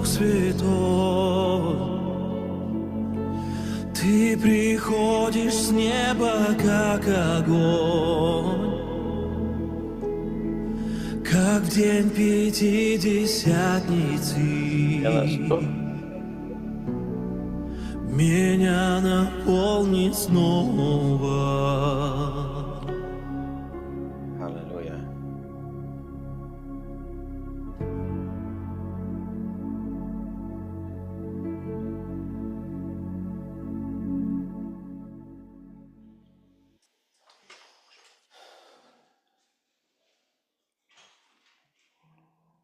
Дух Святой, Ты приходишь с неба, как огонь, как в день Пятидесятницы. Меня наполни снова. Аллилуйя.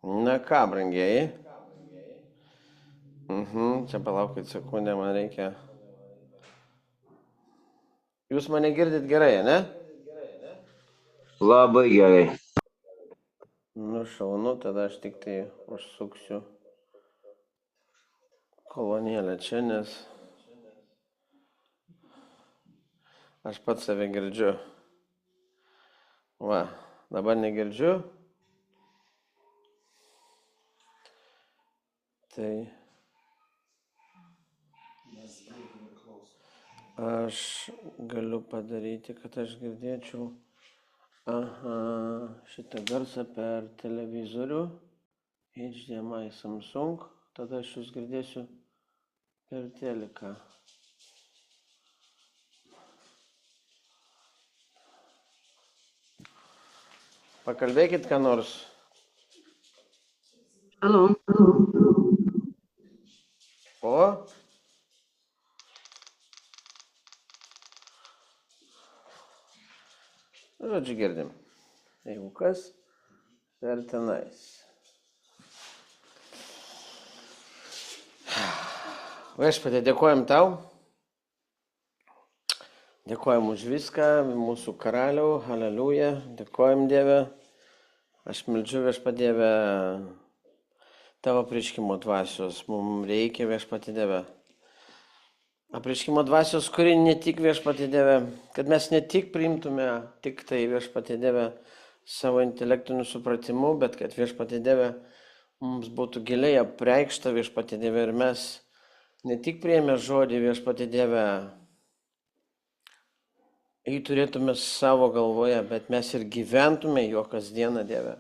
Na ką, brangieji? Čia palaukit sekundę, man reikia. Jūs mane girdit gerai, ne? Labai gerai. Nu, šaunu, tada aš tik tai užsuksiu kolonėlę čia, nes aš pats save girdžiu. Va, dabar negirdžiu. Tai aš galiu padaryti, kad aš girdėčiau šitą garsą per televizorių, HDMI Samsung, tada aš jūs girdėsiu per teliką. Pakalbėkit ką nors. Alô? O? Žodžiu girdim. Jeigu kas, per tenais. Viešpatie, dėkojam tau. Dėkojam už viską, mūsų karaliau, halleluja. Dėkojam Dieve. Aš meldžiu Viešpatie Dieve tavo apreiškimo dvasios. Mums reikia Viešpatie Dieve. Apreiškimo dvasios, kuri ne tik Viešpatie Dieve, kad mes ne tik priimtume tik tai Viešpatie Dieve savo intelektiniu supratimu, bet kad Viešpatie Dieve mums būtų giliai apreikšta Viešpatie Dieve ir mes ne tik priėmę žodį Viešpatie Dieve, jį turėtume savo galvoje, bet mes ir gyventume jo kasdieną Dieve.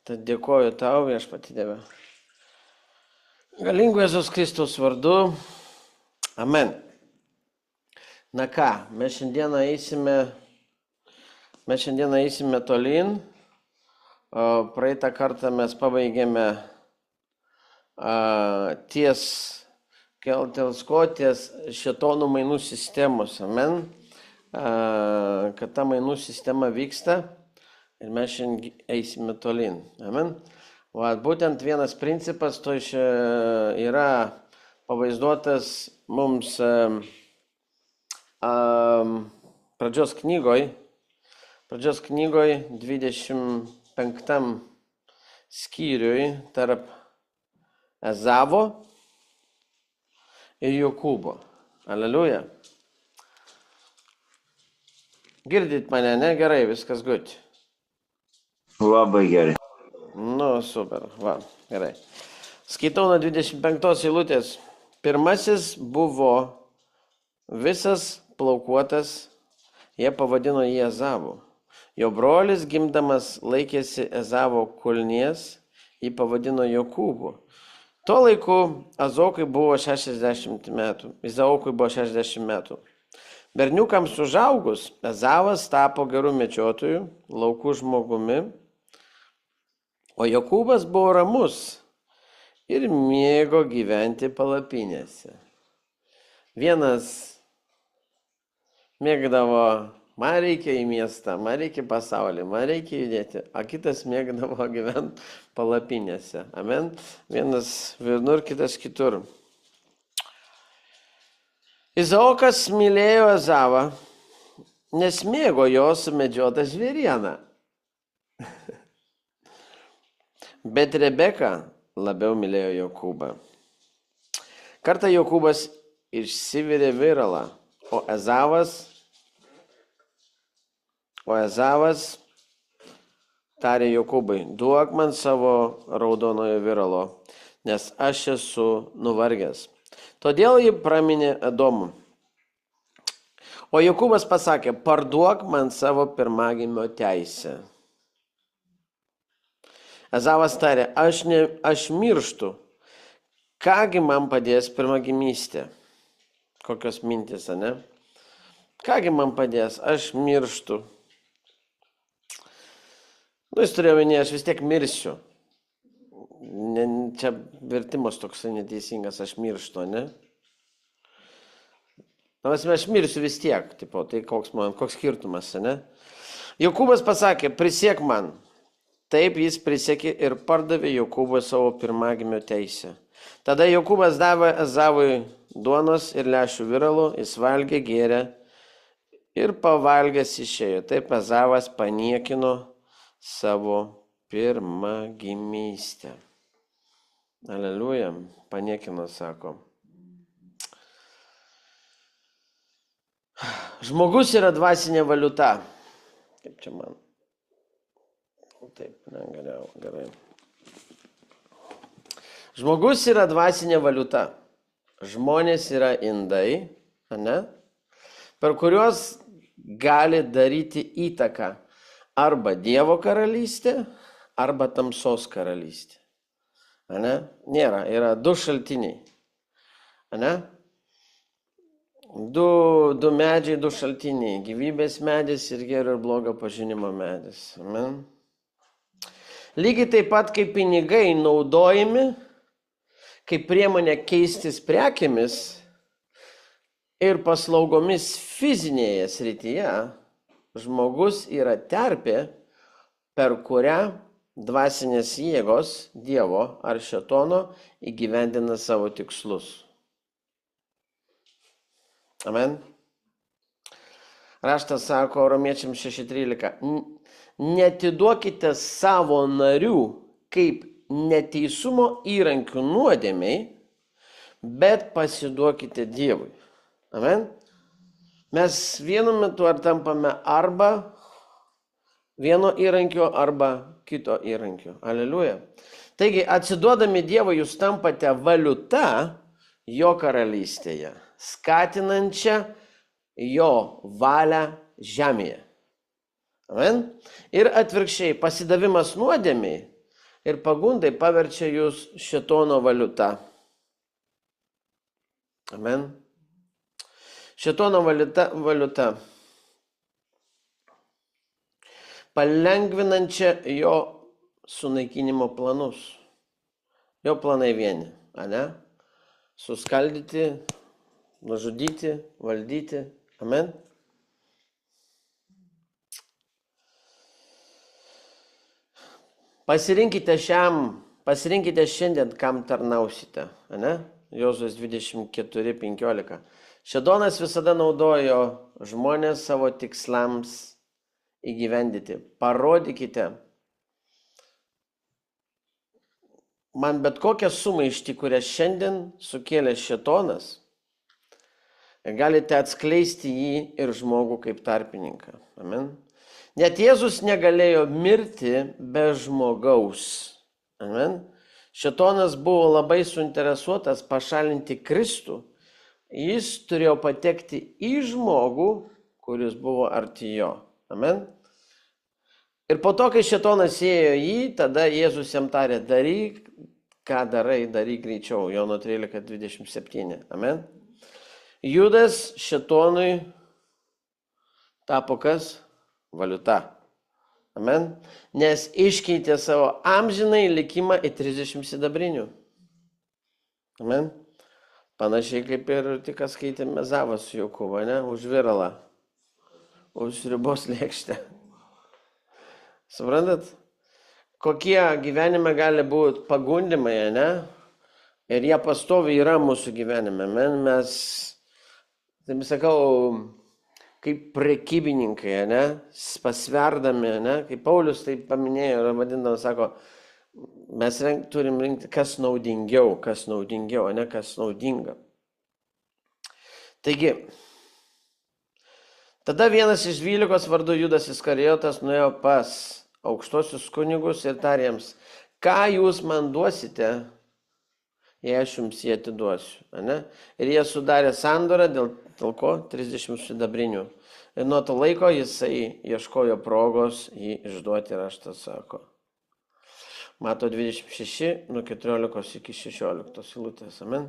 Tad dėkoju tau Viešpatie Dieve. Galingu Jėzaus Kristaus vardu. Amen. Na ką, mes šiandieną eisime tolyn. Praeitą kartą mes pabaigėme ties šėtonų mainų sistemos. Amen. Kad ta mainų sistema vyksta ir mes šiandien eisime tolyn. Amen. Būtent vienas principas to yra pavaizduotas mums pradžios knygoj 25 skyriui tarp Ezavo ir Jokūbo. Aleliuja. Girdit mane, ne? Gerai, viskas gut. Labai gerai. Nu, super, va, gerai. Skaitau nuo 25 eilutės. Pirmasis buvo visas plaukuotas, jie pavadino jį Ezavu. Jo brolis gimdamas laikėsi Ezavo kulnies, jį pavadino Jokūbu. Tuo laiku Izaokui buvo 60 metų. Berniukams užaugus, Ezavas tapo gerų medžiotojų, laukų žmogumi, o Jokūbas buvo ramus ir mėgo gyventi palapinėse. Vienas mėgdavo, man reikia į miestą, man reikia pasaulį, man reikia judėti, o kitas mėgdavo gyventi palapinėse. Amen. Vienas vienur, kitas kitur. Izaokas mylėjo Ezavą, nes mėgo jo sumedžiotą žvėrieną. Bet Rebeka labiau mylėjo Jokūbą. Kartą Jokūbas išsivirė viralą, o Ezavas tarė Jokūbai, duok man savo raudonojo viralo. nes aš esu nuvargęs. Todėl ji praminė Edomų. O Jokūbas pasakė, parduok man savo pirmagimio teisę. Ezavas tarė, aš mirštu. Kągi man padės pirmagimystė? Kokios mintis, ne? Kągi man padės? Aš mirštu. Jis turėjo minėti, aš vis tiek mirsiu. Čia vertimas toks neteisingas, aš mirštu, ne? Aš mirsiu vis tiek, tipo, tai koks skirtumas, ne? Jokūbas pasakė, prisiek man. Taip jis prisiekė ir pardavė Jokūbui savo pirmagimio teisę. Tada Jokūbas davė Ezavui duonos ir lęšių viralų, jis valgė, gėrė ir pavalgęs išėjo. Taip Ezavas paniekino savo pirmagimystę. Aleliuja, paniekino, sako. Žmogus yra dvasinė valiuta. Kaip čia man? Taip, negalėjau, gerai. Žmogus yra dvasinė valiuta. Žmonės yra indai, ne? Per kuriuos gali daryti įtaką arba Dievo karalystė, arba tamsos karalystė. Ne? Nėra, yra du šaltiniai. Ne? Du medžiai, du šaltiniai. Gyvybės medis ir gėrio ir blogo pažinimo medis. Amen. Lygiai taip pat kaip pinigai naudojami, kaip priemonė keistis prekėmis ir paslaugomis fizinėje srityje, žmogus yra terpė, per kurią dvasinės jėgos Dievo ar šėtono įgyvendina savo tikslus. Amen. Raštas sako Romiečiams 6:13. Netiduokite savo narių kaip neteisumo įrankių nuodėmiai, bet pasiduokite Dievui. Amen. Mes vienu metu ar tampame arba vieno įrankio, arba kito įrankio. Aleliuja. Taigi, atsiduodami Dievui, jūs tampate valiuta jo karalystėje, skatinančią jo valią žemėje. Amen. Ir atvirkščiai, pasidavimas nuodėmiai ir pagundai paverčia jūs šėtono valiuta. Amen. Šėtono valiuta. Palengvinančia jo sunaikinimo planus. Jo planai vieni, ane? Suskaldyti, nužudyti, valdyti. Amen. Pasirinkite šiandien, kam tarnausite. Ane? Jozuės 24:15. Šėtonas visada naudojo žmonės savo tikslams įgyvendyti. Parodykite man bet kokią sumaištį, kurią šiandien sukėlė šėtonas, galite atskleisti jį ir žmogų kaip tarpininką. Amen. Net Jėzus negalėjo mirti be žmogaus. Amen. Šėtonas buvo labai suinteresuotas pašalinti Kristų. Jis turėjo patekti į žmogų, kuris buvo arti jo. Amen. Ir po to, kai šėtonas ėjo jį, tada Jėzus jam tarė, daryk, ką darai, daryk greičiau. Jono 13:27. Amen. Judas šėtonui tapo kas? Valiuta. Amen. Nes iškeitė savo amžinai likimą į 30 sidabrinių. Amen. Panašiai kaip ir tik skaitėme Ezavas su Jokūbu, ne? Už viralą. Už sriubos lėkštę. Suprantat? Kokie gyvenime gali būti pagundimai, ne? Ir jie pastoviai yra mūsų gyvenime. Mes, taip sakau, kaip prekybininkai, ne? Pasverdami, ne? Kaip Paulius tai paminėjo ir vadindavo, sako, mes turim rinkti, kas naudingiau, ne kas naudinga. Taigi, tada vienas iš 12 vardu Judas Iskarijotas nuėjo pas aukštosius kunigus ir tarė jiems, ką jūs man duosite jei aš jums jį atiduosiu. Ane? Ir jie sudarė sandorą dėl ko 30 sidabrinių. Ir nuo to laiko jisai ieškojo progos jį išduoti, raštas sako. Mato 26, nuo 14 iki 16 eilutės. Amen.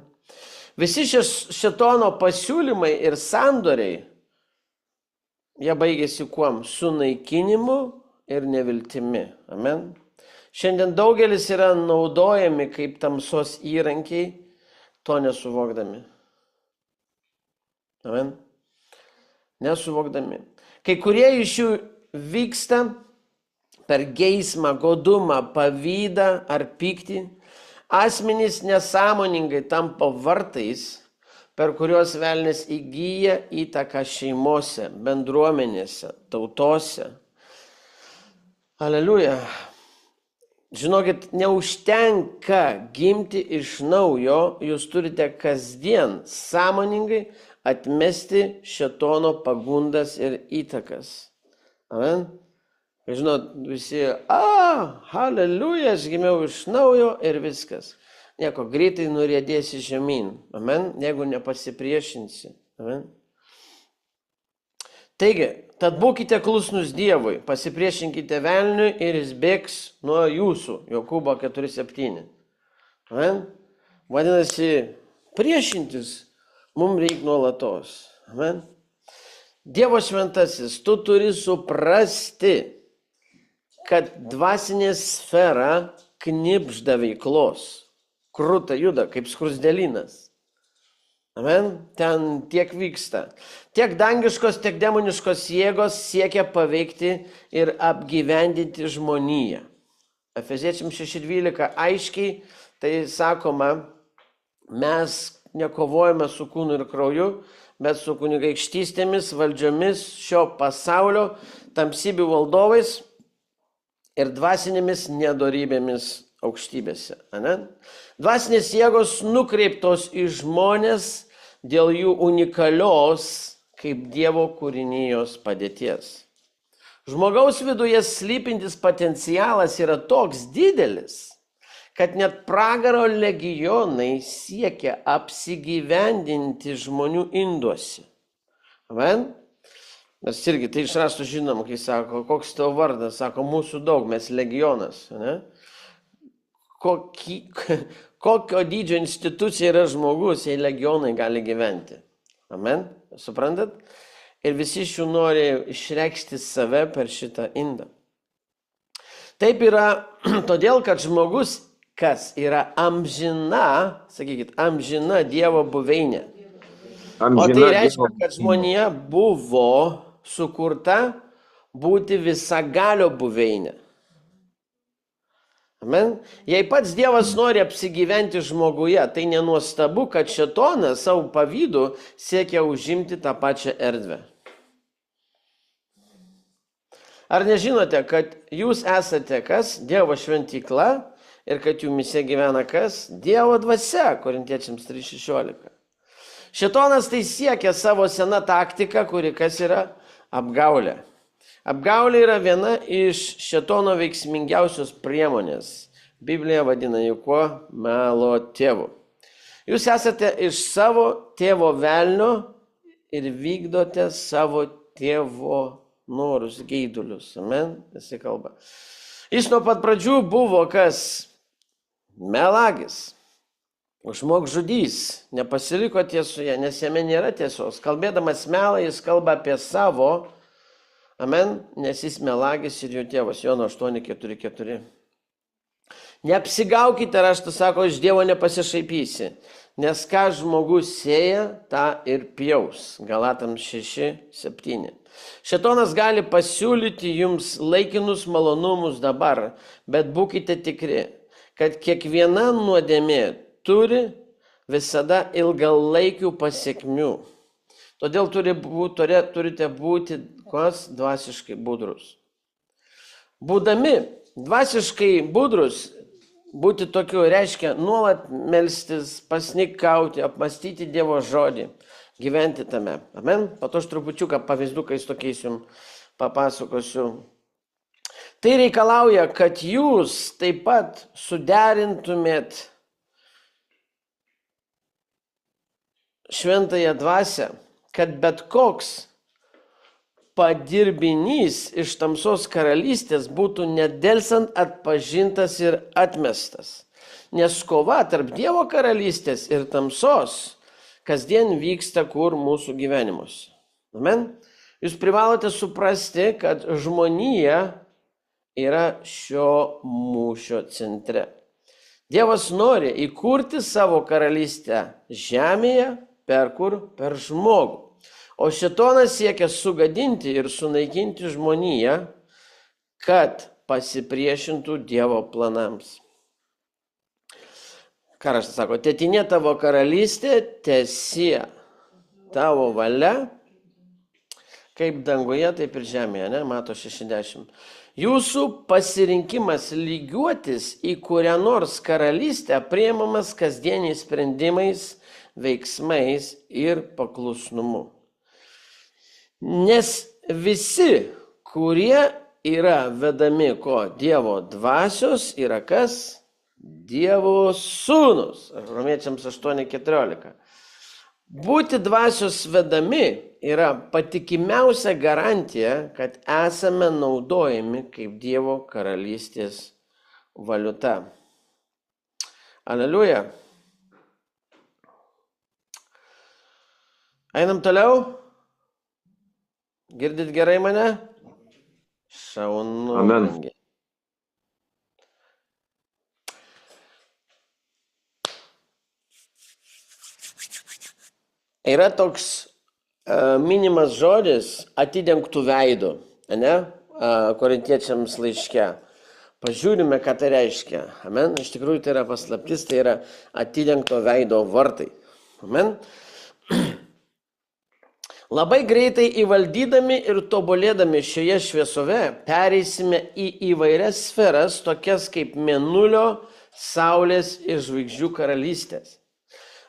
Visi šėtono pasiūlymai ir sandoriai, jie baigėsi kuom? Sunaikinimu ir neviltimi. Amen. Šiandien daugelis yra naudojami kaip tamsos įrankiai, to nesuvokdami. Amen. Nesuvokdami. Kai kurie iš jų vyksta per geismą, godumą, pavydą ar pyktį. Asmenys nesąmoningai tampa vartais, per kuriuos velnias įgyja įtaką šeimose, bendruomenėse, tautose. Aleliuja. Žinokit, neužtenka gimti iš naujo, jūs turite kasdien sąmoningai atmesti šėtono pagundas ir įtakas. Amen. Žinot, visi, halleluja, aš gimiau iš naujo ir viskas. Nieko, greitai nuriedėsi žemyn. Amen. Jeigu nepasipriešinsi. Amen. Taigi, tad būkite klusnus Dievui, pasipriešinkite velniui ir jis bėgs nuo jūsų. Jokūbo 4:7. Amen. Vadinasi, priešintis mums reikia nuolatos. Amen. Dievo šventasis, tu turi suprasti, kad dvasinė sfera knibžda veiklos. Krūta juda, kaip skrusdelinas. Amen. Ten tiek vyksta. Tiek dangiškos, tiek demoniškos jėgos siekia paveikti ir apgyvendinti žmoniją. Efeziečiams 6:12 aiškiai tai sakoma, mes nekovojame su kūnu ir krauju, bet su kunigaikštystėmis, valdžiomis, šio pasaulio, tamsybių valdovais ir dvasinėmis nedorybėmis aukštybėse. Ane? Dvasinės jėgos nukreiptos į žmonės dėl jų unikalios kaip Dievo kūrinijos padėties. Žmogaus viduje slypintis potencialas yra toks didelis, kad net pragaro legionai siekia apsigyvendinti žmonių induose. Amen? Mes irgi tai iš raštų žinom, kai sako, koks tavo vardas, sako, mūsų daug, mes legionas. Ne? Kokio dydžio institucija yra žmogus, jei legionai gali gyventi. Amen? Suprantat? Ir visi iš jų nori išreikšti save per šitą indą. Taip yra todėl, kad žmogus, kas yra amžina, sakykit, amžina Dievo buveinė. O tai reiškia, kad žmonija buvo sukurta būti visagalio buveinė. Amen. Jei pats Dievas nori apsigyventi žmoguje, tai nenuostabu, kad šėtonas savo pavydu siekia užimti tą pačią erdvę. Ar nežinote, kad jūs esate kas? Dievo šventykla ir kad jumise gyvena kas? Dievo dvasia, Korintiečiams 3:16. Šėtonas tai siekia savo seną taktiką, kuri kas yra? Apgaulė. Apgaulė yra viena iš šėtono veiksmingiausios priemonės. Biblija vadina jį kuo? Melo tėvu. Jūs esate iš savo tėvo velnio ir vykdote savo tėvo norus, geidulius. Amen? Visi kalba. Jis nuo pat pradžių buvo kas? Melagis. Žmogžudys. Nepasiliko tiesoje, nes jame nėra tiesos. Kalbėdamas melą, jis kalba apie savo. Amen, nes jis melagis ir jų tėvas. Jono 8:4:4. Neapsigaukite, raštas sako, iš Dievo nepasišaipysi, nes ką žmogus sėja, tą ir pjaus. Galatams 6:7. Šėtonas gali pasiūlyti jums laikinus malonumus dabar, bet būkite tikri, kad kiekviena nuodėmė turi visada ilgalaikių pasiekmių. Todėl turite būti dvasiškai budrus. Būdami dvasiškai budrus, būti tokiu reiškia nuolat melstis, pasnikauti, apmastyti Dievo žodį, gyventi tame. Amen? Po to aš trupučiuką pavyzdukais tokiais jums papasakosiu. Tai reikalauja, kad jūs taip pat suderintumėt šventąją dvasią, kad bet koks padirbinys iš tamsos karalystės būtų nedelsant atpažintas ir atmestas. Nes kova tarp Dievo karalystės ir tamsos kasdien vyksta kur mūsų gyvenimuose. Amen. Jūs privalote suprasti, kad žmonija yra šio mūšio centre. Dievas nori įkurti savo karalystę žemėje, per kur? Per žmogų. O šėtonas siekia sugadinti ir sunaikinti žmoniją, kad pasipriešintų Dievo planams. Ką raštas sako? Tetinė tavo karalystė, teesie tavo valia, kaip danguje, taip ir žemėje, ne? Mato 60. Jūsų pasirinkimas lygiuotis į kurią nors karalystę priimamas kasdieniais sprendimais, veiksmais ir paklusnumu. Nes visi, kurie yra vedami ko? Dievo dvasios, yra kas? Dievo sūnus. Romiečiams 8:14. Būti dvasios vedami yra patikimiausia garantija, kad esame naudojami kaip Dievo karalystės valiuta. Aleliuja. Einam toliau. Girdit gerai mane? Šaunu. Amen. Yra toks minimas žodis atidengtų veidų, ne? Korintiečiams laiške. Pažiūrime, ką tai reiškia. Amen. Iš tikrųjų tai yra paslaptis, tai yra atidengto veido vartai. Amen. Labai greitai įvaldydami ir tobulėdami šioje šviesove pereisime į įvairias sferas, tokias kaip mėnulio, saulės ir žvaigždžių karalystės.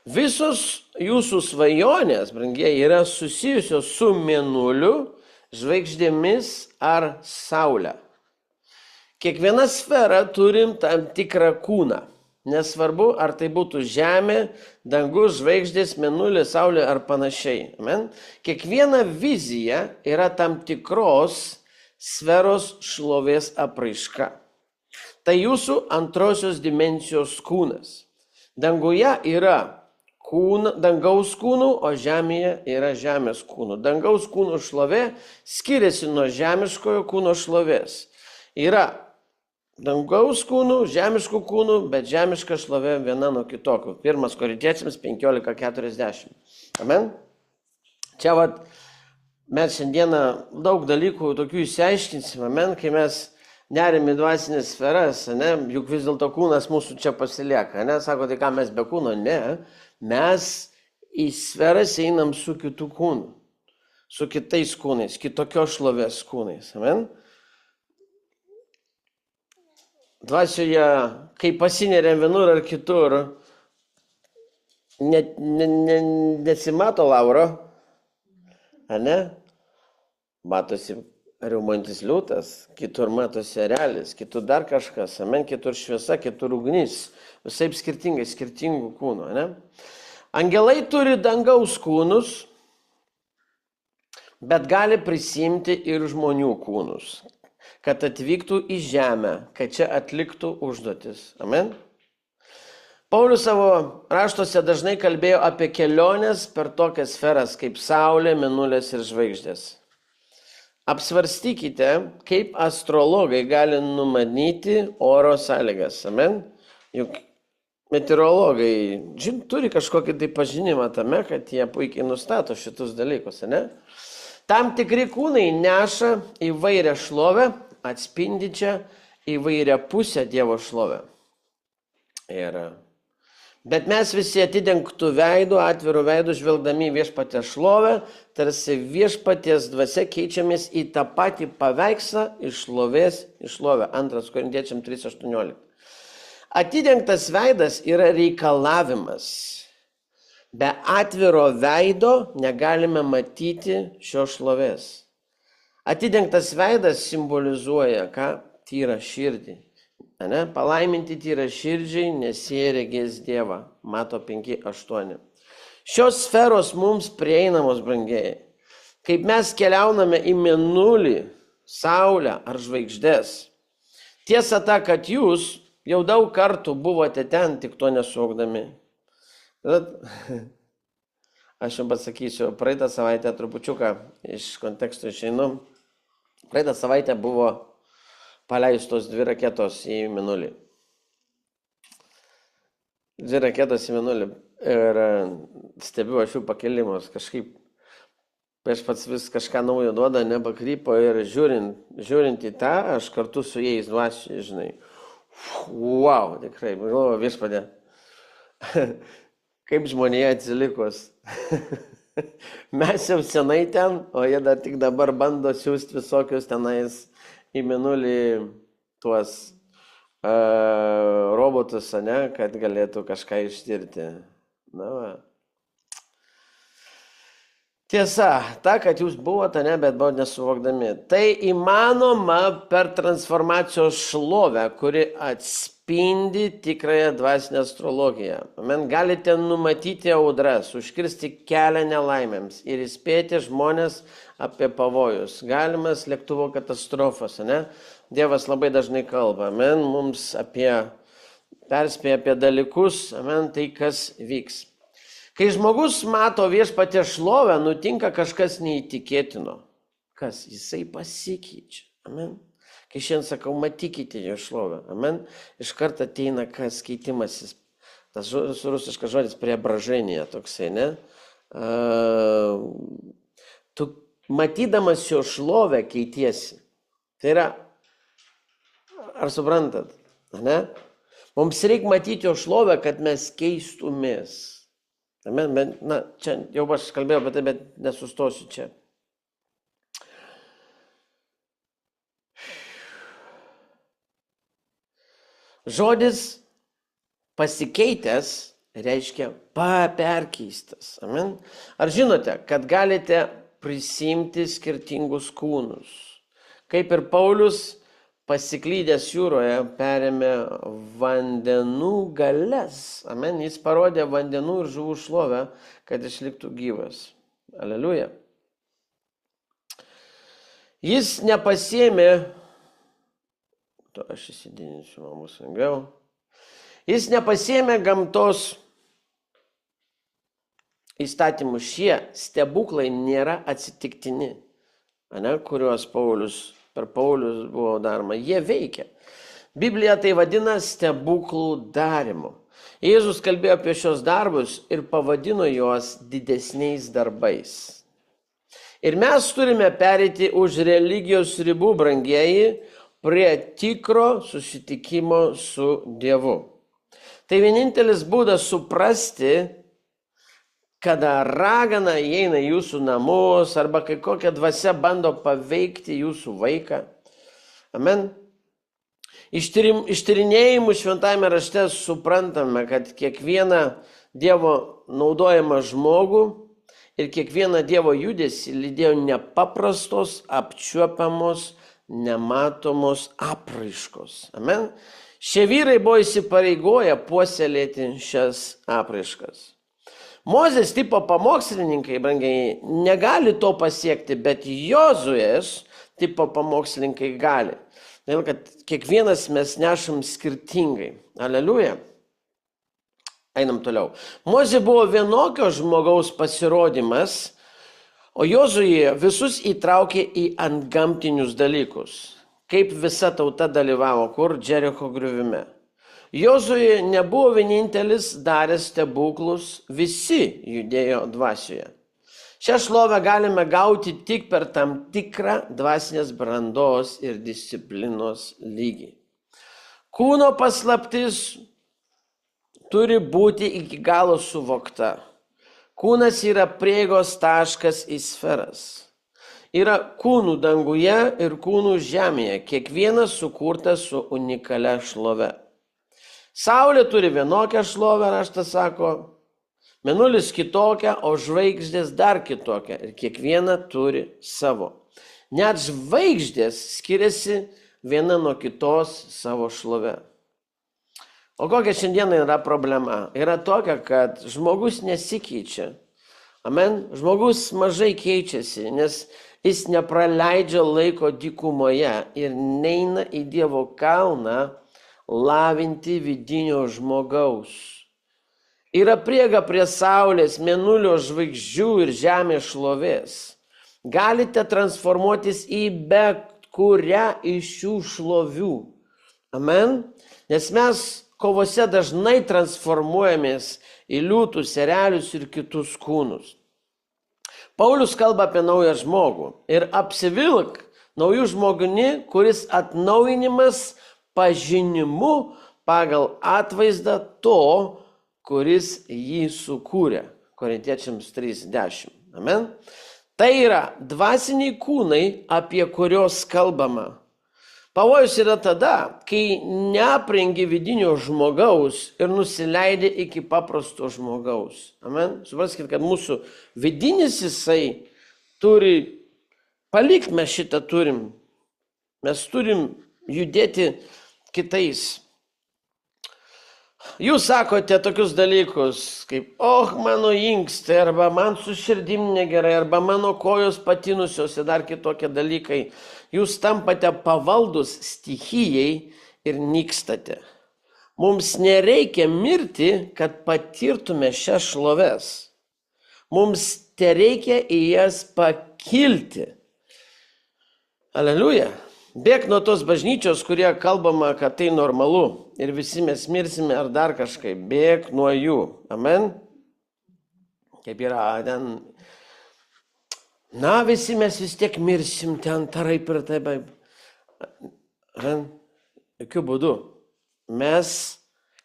Visos jūsų svajonės, brangieji, yra susijusios su mėnuliu, žvaigždėmis ar saulė. Kiekviena sfera turim tam tikrą kūną. Nesvarbu, ar tai būtų žemė, dangus, žvaigždės, mėnulė, saulė ar panašiai. Amen? Kiekviena vizija yra tam tikros sferos šlovės apraiška. Tai jūsų antrosios dimensijos kūnas. Danguje yra dangaus kūnų, o žemėje yra žemės kūnų. Dangaus kūnų šlovė skiriasi nuo žemiškojo kūno šlovės. Yra dangaus kūnų, žemiškų kūnų, bet žemiška šlovė viena nuo kitokių. 1 Korintiečiams 15:40. Amen. Čia mes šiandieną daug dalykų tokių išsiaiškinsime, amen, kai mes nerim į dvasinės sferas, ne, juk vis dėlto kūnas mūsų čia pasilieka, ne, sako, tai ką mes be kūno, ne, mes į sferas einam su kitų kūnų, su kitais kūnais, kitokios šlovės kūnais, amen. Dvasioje, kai pasineriam vienur ar kitur, nesimato lauro, ne, matosi riaumantis liūtas, kitur matosi erelis, kitur dar kažkas, amen, kitur šviesa, kitur ugnis, visai skirtingų kūnų, ne? Angelai turi dangaus kūnus, bet gali prisimti ir žmonių kūnus, kad atvyktų į žemę, kad čia atliktų užduotis, amen. Paulius savo raštuose dažnai kalbėjo apie keliones per tokias sferas kaip saulė, mėnulės ir žvaigždės. Apsvarstykite, kaip astrologai gali numanyti oro sąlygas. Amen. Juk meteorologai turi kažkokį tai pažinimą tame, kad jie puikiai nustato šitus dalykus. Ne? Tam tikri kūnai neša įvairią šlovę, atspindinčią įvairią pusę Dievo šlovę. Bet mes visi atidengtų veidų, atvirų veidų, žvelgdami viešpaties šlovę, tarsi viešpaties dvasia keičiamės į tą patį paveikslą iš šlovės į šlovę. 2 Korintiečiams 3:18. Atidengtas veidas yra reikalavimas. Be atviro veido negalime matyti šios šlovės. Atidengtas veidas simbolizuoja, ką? Tyrą širdį. Ne? Palaiminti tyrą širdžiai, nes jie regės Dievą. Mato 5:8. Šios sferos mums prieinamos, brangieji. Kaip mes keliauname į mėnulį, saulę ar žvaigždės. Tiesa ta, kad jūs jau daug kartų buvote ten, tik to nesuvokdami. Aš jums pasakysiu, praeitą savaitę trupučiuką iš konteksto išeinu. Praeitą savaitę buvo paleistos 2 raketos į mėnulį. 2 raketos į mėnulį ir stebiu aš jų pakelimus. Kažkaip aš pats vis kažką naujo duoda, nepakrypo ir žiūrint į tą, aš kartu su jais dvasiai, žinai. Wow, tikrai, galvoju, Viešpatie, kaip žmonėje atsilikus. Mes jau senai ten, o jie dar tik dabar bando siūsti visokius tenais į mėnulį tuos robotus, ne, kad galėtų kažką ištirti. Na va. Tiesa, ta, kad jūs buvote, ne, bet buvote nesuvokdami. Tai įmanoma per transformacijos šlovę, kuri atspindi tikrąją dvasinę astrologiją. Amen. Galite numatyti audras, užkirsti kelią nelaimėms ir įspėti žmonės apie pavojus. Galimas lėktuvo katastrofas, ne? Dievas labai dažnai kalba, amen, mums perspėja apie dalykus, amen, tai kas vyks. Kai žmogus mato Viešpatie šlovę, nutinka kažkas neįtikėtino. Kas? Jisai pasikeičia. Amen. Kai šiandien sakau, matykite jo šlovę. Amen. Iš karto ateina kas keitimasis. Tas rusiškas žodis preobraženija toksai, ne? Tu matydamas jo šlovę keitiesi. Tai yra, ar suprantat? Ne? Mums reikia matyti jo šlovę, kad mes keistumės. Amen, bet, na, čia jau aš kalbėjau apie tai, bet nesustosiu čia. Žodis pasikeitęs reiškia perkeistas. Amen. Ar žinote, kad galite prisimti skirtingus kūnus? Kaip ir Paulius pasiklydęs jūroje perėmė vandenų galias. Amen. Jis parodė vandenų ir žuvų šlovę, kad išliktų gyvas. Aleliuja. Jis nepasiėmė, aš įsidinsiu, man bus lengviau. Jis nepasiėmė gamtos įstatymų. Šie stebuklai nėra atsitiktini, kuriuos per Paulius buvo daroma. Jie veikia. Biblija tai vadina stebuklų darimu. Jėzus kalbėjo apie šios darbus ir pavadino juos didesniais darbais. Ir mes turime pereiti už religijos ribų, brangieji, prie tikro susitikimo su Dievu. Tai vienintelis būdas suprasti, kada ragana įeina į jūsų namus arba kai kokia dvasia bando paveikti jūsų vaiką. Amen. Iš tyrinėjimų šventajame rašte suprantame, kad kiekvieną Dievo naudojamą žmogų ir kiekvieną Dievo judesį lydėjo nepaprastos, apčiuopiamos, nematomos apraiškos. Amen. Šie vyrai buvo įsipareigoję puoselėti šias apraiškas. Mozės tipo pamokslininkai, brangiai, negali to pasiekti, bet Jozuės tipo pamokslininkai gali. Dėl kad kiekvienas mes nešam skirtingai. Aleliuja. Einam toliau. Mozė buvo vienokio žmogaus pasirodymas, o Jozuė visus įtraukė į antgamtinius dalykus. Kaip visa tauta dalyvavo, kur Džericho griuvime. Jozuė nebuvo vienintelis daręs stebuklus, visi judėjo dvasioje. Šią šlovę galime gauti tik per tam tikrą dvasinės brandos ir disciplinos lygį. Kūno paslaptis turi būti iki galo suvokta. Kūnas yra prieigos taškas į sferas. Yra kūnų danguje ir kūnų žemėje, kiekvienas sukurtas su unikalia šlove. Saulė turi vienokią šlovę, raštas sako, mėnulis kitokią, o žvaigždės dar kitokią ir kiekviena turi savo. Net žvaigždės skiriasi viena nuo kitos savo šlove. O kokia šiandieną yra problema? Yra tokia, kad žmogus nesikeičia. Amen. Žmogus mažai keičiasi, nes jis nepraleidžia laiko dykumoje ir neina į Dievo kalną lavinti vidinio žmogaus. Yra prieiga prie saulės, mėnulio, žvaigždžių ir žemės šlovės. Galite transformuotis į bet kurią iš šių šlovių. Amen. Nes mes kovose dažnai transformuojamės į liūtus, erelius ir kitus kūnus. Paulius kalba apie naują žmogų ir apsivilk naujų žmogumi, kuris atnaujinimas pažinimu pagal atvaizdą to, kuris jį sukūrė. Korintiečiams 3:10. Amen. Tai yra dvasiniai kūnai, apie kurios kalbama. Pavojus yra tada, kai neaprengi vidinio žmogaus ir nusileidi iki paprasto žmogaus. Amen. Supraskite, kad mūsų vidinis jisai turi, palikti mes šitą turim. Mes turim judėti kitais. Jūs sakote tokius dalykus, kaip, mano inkstai, arba man su širdim negerai, arba mano kojos patinusios ir dar kitokie dalykai. Jūs tampate pavaldus stichijai ir nykstate. Mums nereikia mirti, kad patirtume šias šloves. Mums tereikia į jas pakilti. Aleliuja. Bėk nuo tos bažnyčios, kurie kalbama, kad tai normalu ir visi mes mirsime ar dar kažkaip. Bėk nuo jų. Amen. Kaip yra ten. Na, visi mes vis tiek mirsim ten taraip ir taip. Jokių būdų. Mes,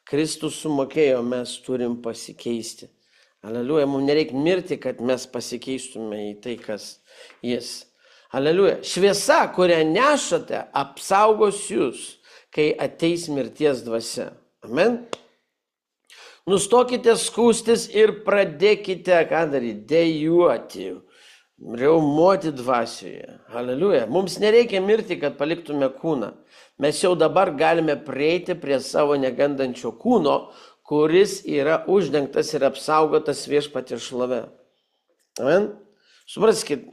Kristus sumokėjo, mes turim pasikeisti. Aleliuja, mums nereikia mirti, kad mes pasikeistume į tai, kas jis. Aleliuja. Šviesa, kurią nešate, apsaugos jūs, kai ateis mirties dvasia. Amen. Nustokite skūstis ir pradėkite, ką daryti, dejuoti, riaumoti dvasioje. Aleliuja. Mums nereikia mirti, kad paliktume kūną. Mes jau dabar galime prieiti prie savo negandančio kūno, kuris yra uždengtas ir apsaugotas viešpaties šlove. Amen. Supraskit,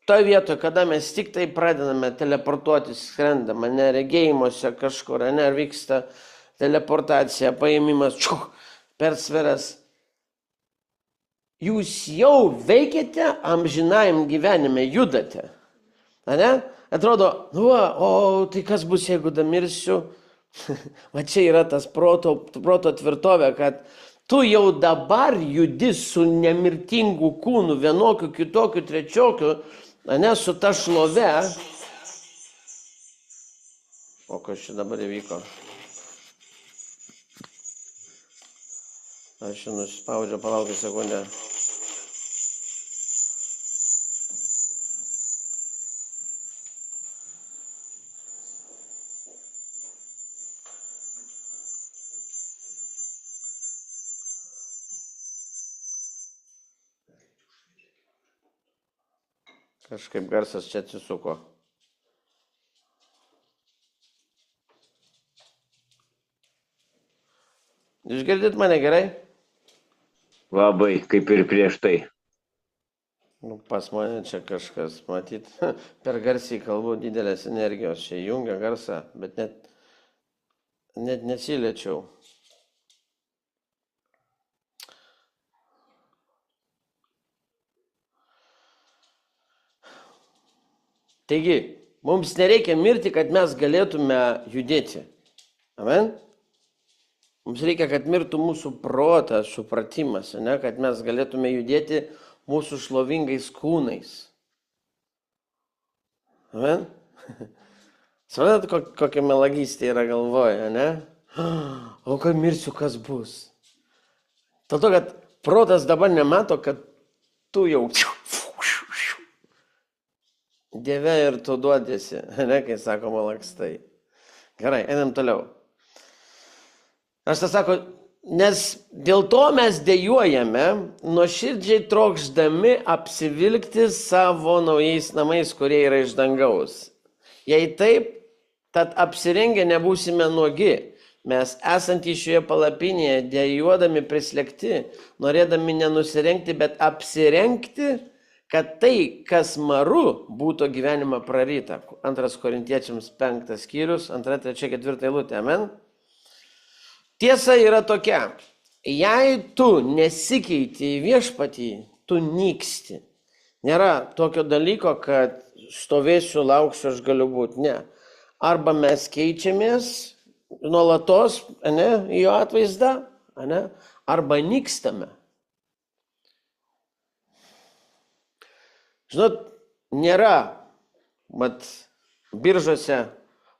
toje vietoje, kada mes tik tai pradedame teleportuotis, skrendame, regėjimuose kažkur, vyksta teleportacija, paėmimas, persveras. Jūs jau veikiate amžinajam gyvenime, judate. Ne? Atrodo, tai kas bus, jeigu damirsiu? Va čia yra tas proto tvirtovė, kad tu jau dabar judi su nemirtingu kūnu, vienokiu, kitokiu, trečiokiu, su ta šlove. O kas čia dabar įvyko? Aš čia nuspaudžiu, palaukį sekundę. Kažkaip garsas čia atsisuko. Jūs girdit mane gerai? Labai, kaip ir prieš tai. Pas mane čia kažkas, matyt, per garsiai kalbu, didelės energijos čia jungia garsą, bet net nesiliečiau. Taigi, mums nereikia mirti, kad mes galėtume judėti. Amen? Mums reikia, kad mirtų mūsų protas, supratimas, kad mes galėtume judėti mūsų šlovingais kūnais. Amen? Suprantat, kokia melagystė yra galvoje, ne? O kai mirsiu, kas bus? Dėl to, kad protas dabar nemato, kad tu jau Dieve ir tu duodėsi, kai sakoma lakstai. Gerai, einam toliau. Aš tas sako, nes dėl to mes dejuojame, nuoširdžiai trokšdami apsivilkti savo naujais namais, kurie yra iš dangaus. Jei taip, tad apsirengę nebūsime nuogi, Mes esantys šioje palapinėje, dėjuodami prislėgti, norėdami nenusirengti, bet apsirengti, kad tai, kas maru, būtų gyvenimą praryta. 2 Korintiečiams 5 skyrius, 2, 3, 4 eilutė. Amen. Tiesa yra tokia, jei tu nesikeiti į viešpatį, tu nyksti. Nėra tokio dalyko, kad stovėsiu, lauksiu, aš galiu būti. Ne. Arba mes keičiamės nuolatos, ne, į jo atvaizdą, ne, arba nykstame. Žinot, nėra biržose,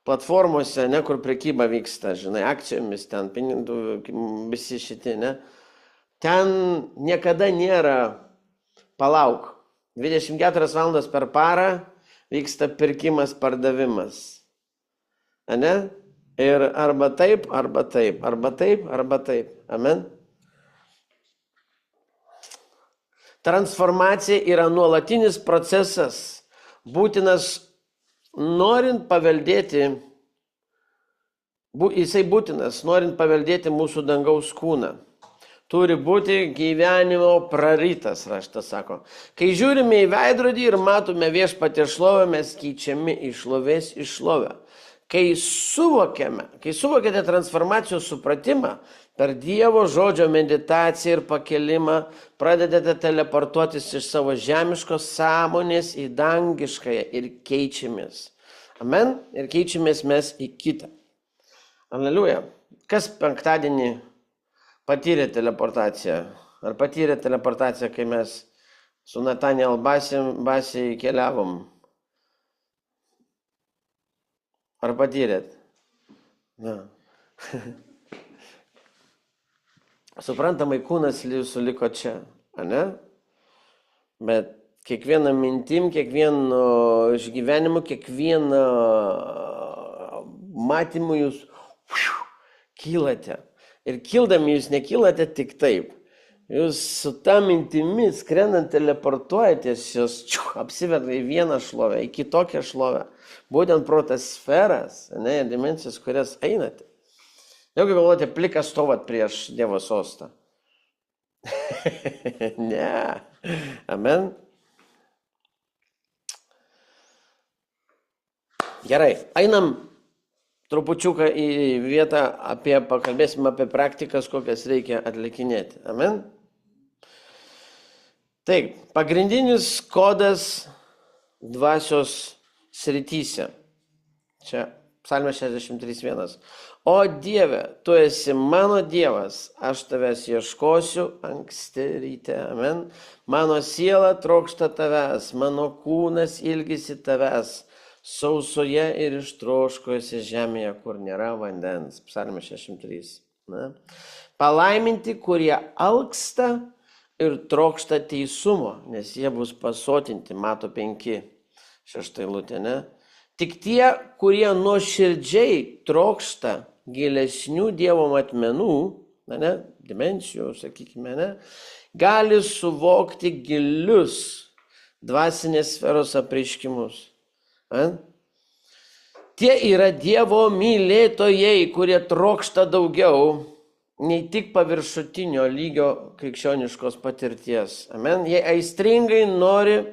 platformose, ne, kur prekyba vyksta, žinai, akcijomis ten, visi šitie, ne. Ten niekada nėra palauk. 24 valandas per parą vyksta pirkimas, pardavimas. Ne? Ir arba taip, arba taip, arba taip, arba taip. Amen. Transformacija yra nuolatinis procesas, būtinas norint paveldėti, jisai būtinas, norint paveldėti mūsų dangaus kūną. Turi būti gyvenimo prarytas, raštas sako. Kai žiūrime į veidrodį ir matome viešpatie šlovę, mes keičiami iš šlovės į šlovę. Kai suvokėte transformacijos supratimą, per Dievo žodžio meditaciją ir pakelimą pradedate teleportuotis iš savo žemiškos sąmonės į dangiškąją ir keičiamės. Amen? Ir keičiamės mes į kitą. Aleliuja. Kas penktadienį patyrė teleportaciją? Ar patyrė teleportaciją, kai mes su Nathaniel Basiai keliavom? Ar patyrėt? Na. Suprantamai, kūnas jūsų liko čia, ne? Bet kiekvieną mintim, kiekvieno išgyvenimu, kiekvieną matymu jūs kylate. Ir kildami jūs nekylate tik taip. Jūs su ta mintimi skrendant teleportuojatės, jūs apsiveda į vieną šlovę, į kitokią šlovę. Būtent pro tas sferas, ne, dimensijas, kurias einate. Jeigu galvote, plikas stovat prieš Dievo sostą. Ne. Amen. Gerai, einam trupučiuką į vietą, pakalbėsim apie praktikas, kokias reikia atlikinėti. Amen. Taip, pagrindinis kodas dvasios srityse. Čia Psalmė 63:1. O Dieve, tu esi mano Dievas, aš tavęs ieškosiu anksti ryte. Amen. Mano siela trokšta tavęs, mano kūnas ilgisi tavęs, sausoje ir ištroškojusi žemėje, kur nėra vandens. Psalmė 63. Na. Palaiminti, kurie alksta ir trokšta teisumo, nes jie bus pasotinti. Mato 5:6 eilutė, ne? Tik tie, kurie nuoširdžiai trokšta gilesnių Dievo matmenų, ne, dimensijų, sakykime, ne, gali suvokti gilius dvasinės sferos apreiškimus. Tie yra Dievo mylėtojai, kurie trokšta daugiau nei tik paviršutinio lygio krikščioniškos patirties. Amen. Jie aistringai nori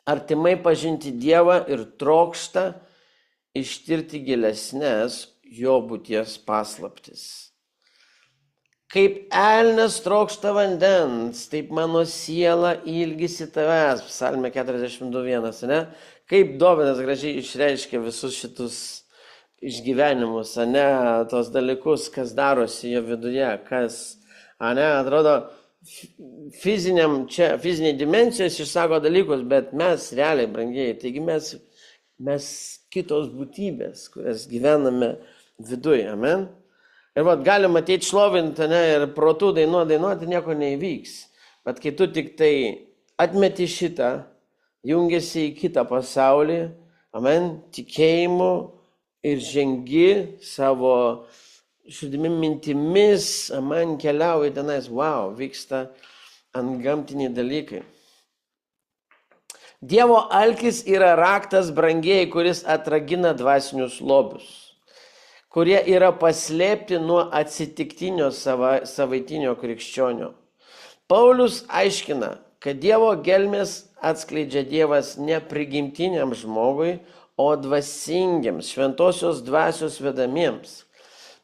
artimai pažinti Dievą ir trokšta ištirti gilesnės jo būties paslaptis. Kaip elnias trokšta vandens, taip mano siela ilgisi tavęs. Psalmė 42:1, ne? Kaip Dovydas gražiai išreiškia visus šitus išgyvenimus, ne, tos dalykus, kas darosi jo viduje, kas, ne, atrodo, fiziniai dimensijos išsako dalykus, bet mes realiai, brangiai, taigi mes kitos būtybės, kurias gyvename viduje, amen. Ir galim ateiti šlovinti, ne, ir protų dainuoti, nieko neįvyks. Bet kai tu tik tai atmeti šitą, jungiasi į kitą pasaulį, amen, tikėjimu ir žengi savo širdimi mintimis, man keliauja tenais, wow, vyksta antgamtiniai dalykai. Dievo alkis yra raktas, brangiai, kuris atragina dvasinius lobius. kurie yra paslėpti nuo atsitiktinio savaitinio krikščionio. Paulius aiškina, kad Dievo gelmės atskleidžia Dievas ne prigimtiniam žmogui, o dvasingiams, šventosios dvasios vedamiems.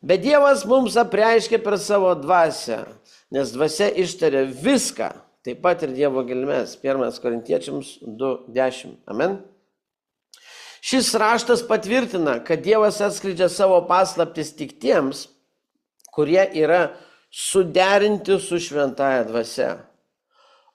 Bet Dievas mums apreiškia per savo dvasią, nes dvasia ištaria viską, taip pat ir Dievo gelmės. 1 Korintiečiams 2:10. Amen. Šis raštas patvirtina, kad Dievas atskleidžia savo paslaptis tik tiems, kurie yra suderinti su šventąja dvasia,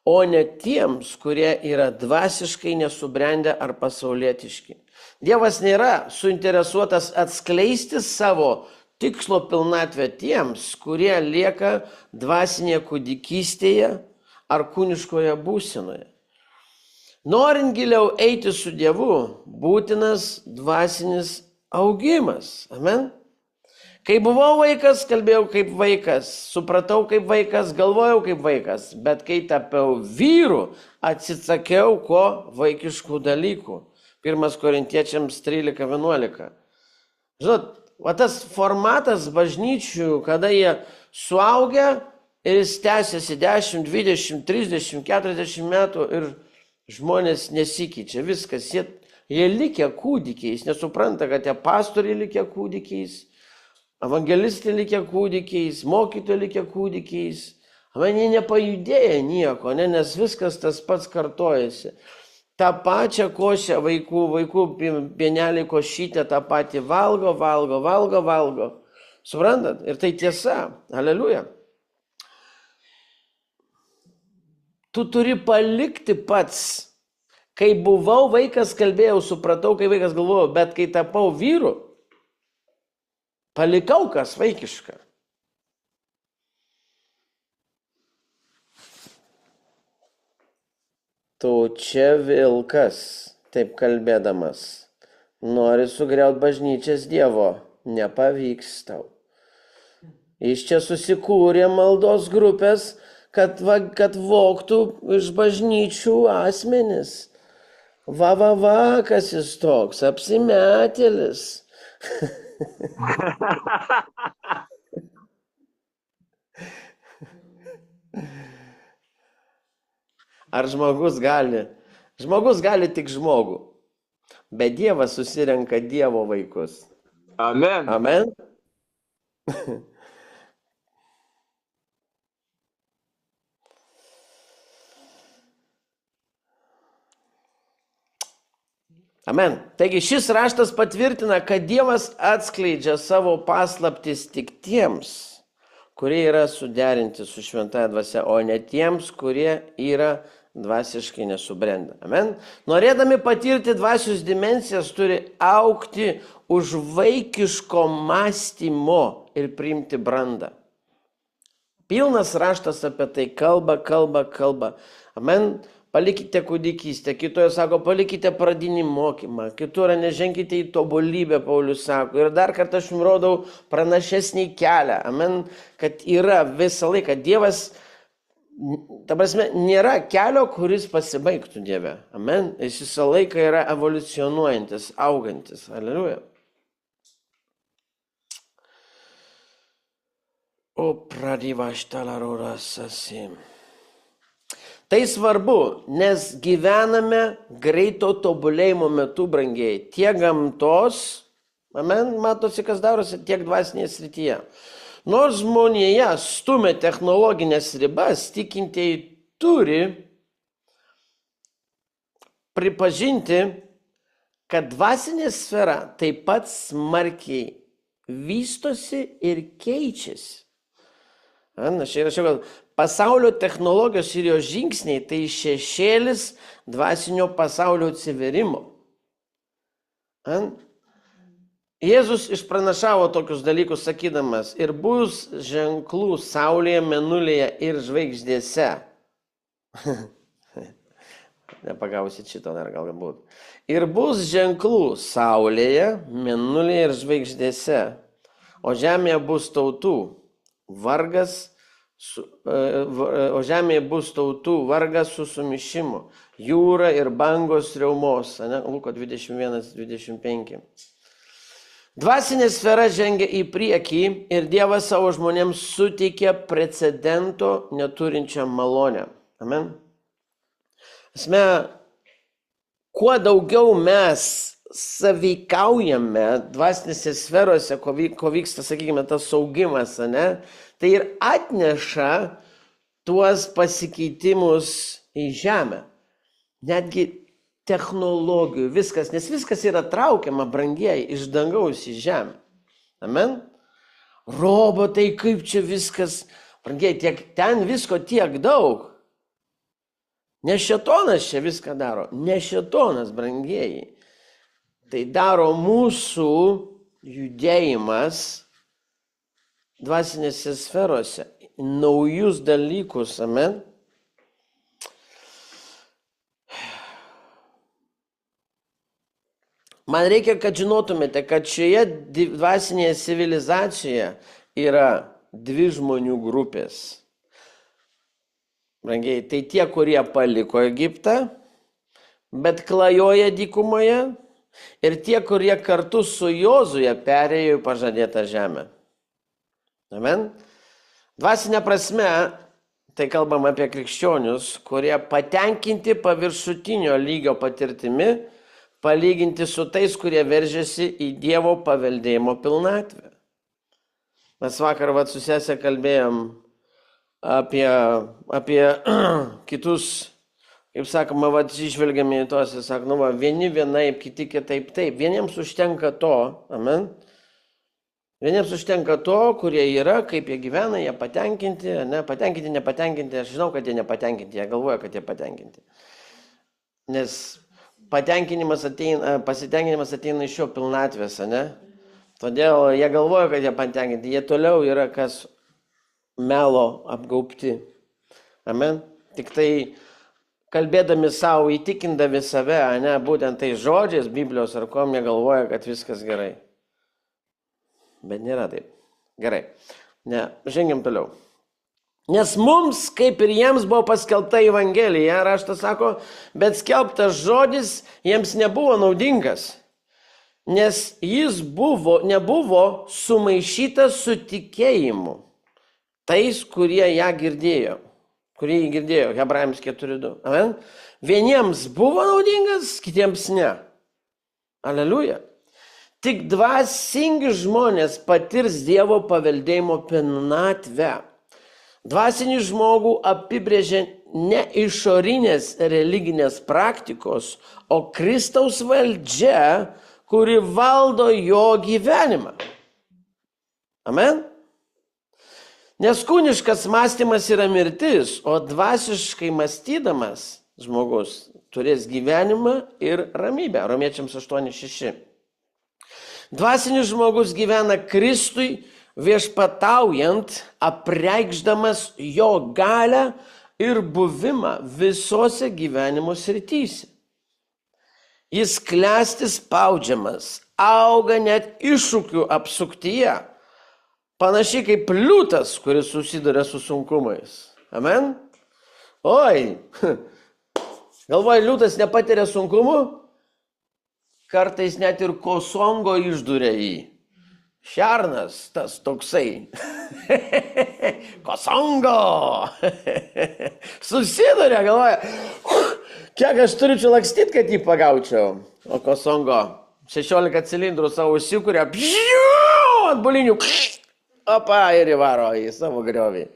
o ne tiems, kurie yra dvasiškai nesubrendę ar pasaulietiški. Dievas nėra suinteresuotas atskleisti savo tikslo pilnatvę tiems, kurie lieka dvasinėje kūdikystėje ar kūniškoje būsenoje. Norint giliau eiti su Dievu, būtinas dvasinis augimas. Amen. Kai buvau vaikas, kalbėjau kaip vaikas, supratau kaip vaikas, galvojau kaip vaikas, bet kai tapau vyru, atsisakiau ko vaikiškų dalykų. 1 Korintiečiams 13:11. Žinot, tas formatas bažnyčių, kada jie suaugia ir jis tęsiasi 10, 20, 30, 40 metų ir žmonės nesikeičia, viskas, jie likę kūdikiais, nesupranta, kad tie pastoriai likę kūdikiais, evangelistai likę kūdikiais, mokytojai likę kūdikiais, jie nepajudėja nieko, nes viskas tas pats kartojasi. Ta pačią košę vaikų pienelį košytę, tą patį valgo. Suprantat? Ir tai tiesa. Aleliuja. Tu turi palikti pats. Kai buvau vaikas, kalbėjau, supratau, kai vaikas galvojau, bet kai tapau vyru, palikau kas vaikiška. Tu čia vilkas, taip kalbėdamas, nori sugriauti bažnyčias Dievo, nepavyks tau. Iš čia susikūrė maldos grupės, kad vogtų iš bažnyčių asmenis. Kas jis toks, apsimetėlis. Ar žmogus gali? Žmogus gali tik žmogų, bet Dievas susirenka Dievo vaikus. Amen. Amen. Amen. Taigi šis raštas patvirtina, kad Dievas atskleidžia savo paslaptis tik tiems, kurie yra suderinti su šventąja dvasia, o ne tiems, kurie yra dvasiškai nesubrendę. Amen. Norėdami patirti dvasios dimensijas, turi augti už vaikiško mąstymo ir priimti brandą. Pilnas raštas apie tai kalba. Amen. Palikite kūdikystę, kitoje sako, palikite pradinį mokymą, kitur neženkite į tobulybę, Paulius sako. Ir dar kartą aš jums rodau pranašesnį kelią. Amen. Kad yra visą laiką. Dievas, ta prasme, nėra kelio, kuris pasibaigtų Dieve. Amen. Jis visą laiką yra evoliucionuojantis, augantis. Aleliuja. O pradivaštalaroras asim. Tai svarbu, nes gyvename greito tobulėjimo metu, brangiai, tiek gamtos, amen, matosi, kas darosi, tiek dvasinėje srityje. Nors žmonėje stumia technologinės ribas, tikintieji turi pripažinti, kad dvasinė sfera taip pat smarkiai vystosi ir keičiasi. Aš įrašiau, kad pasaulio technologijos ir jo žingsniai tai šešėlis dvasinio pasaulio atsiverimo. Jėzus išpranašavo tokius dalykus sakydamas, ir bus ženklų saulėje, mėnulėje ir žvaigždėse. Nepagausit šito dar galbūt. Ir bus ženklų saulėje, mėnulėje ir žvaigždėse, o žemėje bus tautų vargas, su sumišimu, jūra ir bangos riaumos. Luko 21:25. Dvasinė sfera žengia į priekį ir Dievas savo žmonėms suteikia precedento neturinčią malonę. Amen. Esmė, kuo daugiau mes saveikaujame dvasinėse sferose, ko vyksta, sakykime, tas saugimas, ne, tai ir atneša tuos pasikeitimus į žemę. Netgi technologijų, viskas, nes viskas yra traukiama, brangieji, iš dangaus į žemę. Amen. Robotai, kaip čia viskas, brangieji, ten visko tiek daug. Ne šėtonas čia viską daro, ne šėtonas, brangieji. Tai daro mūsų judėjimas dvasinėse sferose, naujus dalykus, amen. Man reikia, kad žinotumėte, kad šioje dvasinėje civilizacijoje yra dvi žmonių grupės. Brangiai, tai tie, kurie paliko Egiptą, bet klajoja dykumoje, ir tie, kurie kartu su Jozuje perėjo į pažadėtą žemę. Amen. Dvasinė prasme, tai kalbam apie krikščionius, kurie patenkinti paviršutinio lygio patirtimi, palyginti su tais, kurie veržiasi į Dievo paveldėjimo pilnatvę. Mes vakar su sese kalbėjom apie kitus, kaip sakoma, išvelgiame į tos, ir sakom, vieni vienaip, kiti kitaip, taip. Vieniems užtenka to, amen. Vieniems užtenka to, kurie yra, kaip jie gyvena, jie patenkinti, patenkinti, nepatenkinti. Aš žinau, kad jie nepatenkinti, jie galvoja, kad jie patenkinti. Nes pasitenkinimas ateina iš jo pilnatvės, ne? Todėl jie galvoja, kad jie patenkinti, jie toliau yra kas melo apgaubti. Amen. Tik tai kalbėdami savo, įtikindami save, ne, būtent tai žodžiais Biblijos ar kom, jie galvoja, kad viskas gerai. Bet nėra taip. Gerai. Ne, žengiam toliau. Nes mums, kaip ir jiems, buvo paskelbta Evangelija, raštas sako, bet skelbtas žodis jiems nebuvo naudingas, nes jis nebuvo sumaišytas su tikėjimu. Tais, kurie ją girdėjo. Kurie jį girdėjo, Hebrajams 4:2. Amen? Vieniems buvo naudingas, kitiems ne. Aleliuja. Tik dvasingi žmonės patirs Dievo paveldėjimo pilnatvę. Dvasinį žmogų apibrėžia ne išorinės religinės praktikos, o Kristaus valdžia, kuri valdo jo gyvenimą. Amen? Nes kūniškas mąstymas yra mirtis, o dvasiškai mąstydamas žmogus turės gyvenimą ir ramybę. Romiečiams 8:6. Dvasinis žmogus gyvena Kristui, viešpataujant, apreikšdamas jo galią ir buvimą visose gyvenimo srityse. Jis klesti spaudžiamas, auga net iššūkių apsuktyje, panašiai kaip liūtas, kuris susiduria su sunkumais. Amen? Oi, galvoju, liūtas nepatiria sunkumų, kartais net ir kosongo išduria jį. Šernas tas toksai. Kosongo. Susiduria, galvoja, kiek aš turiu čia lakstyti, kad jį pagaučiau. O kosongo 16 cilindrų savo įsikuria, ant bulinių, opa, ir įvaro į savo griovį.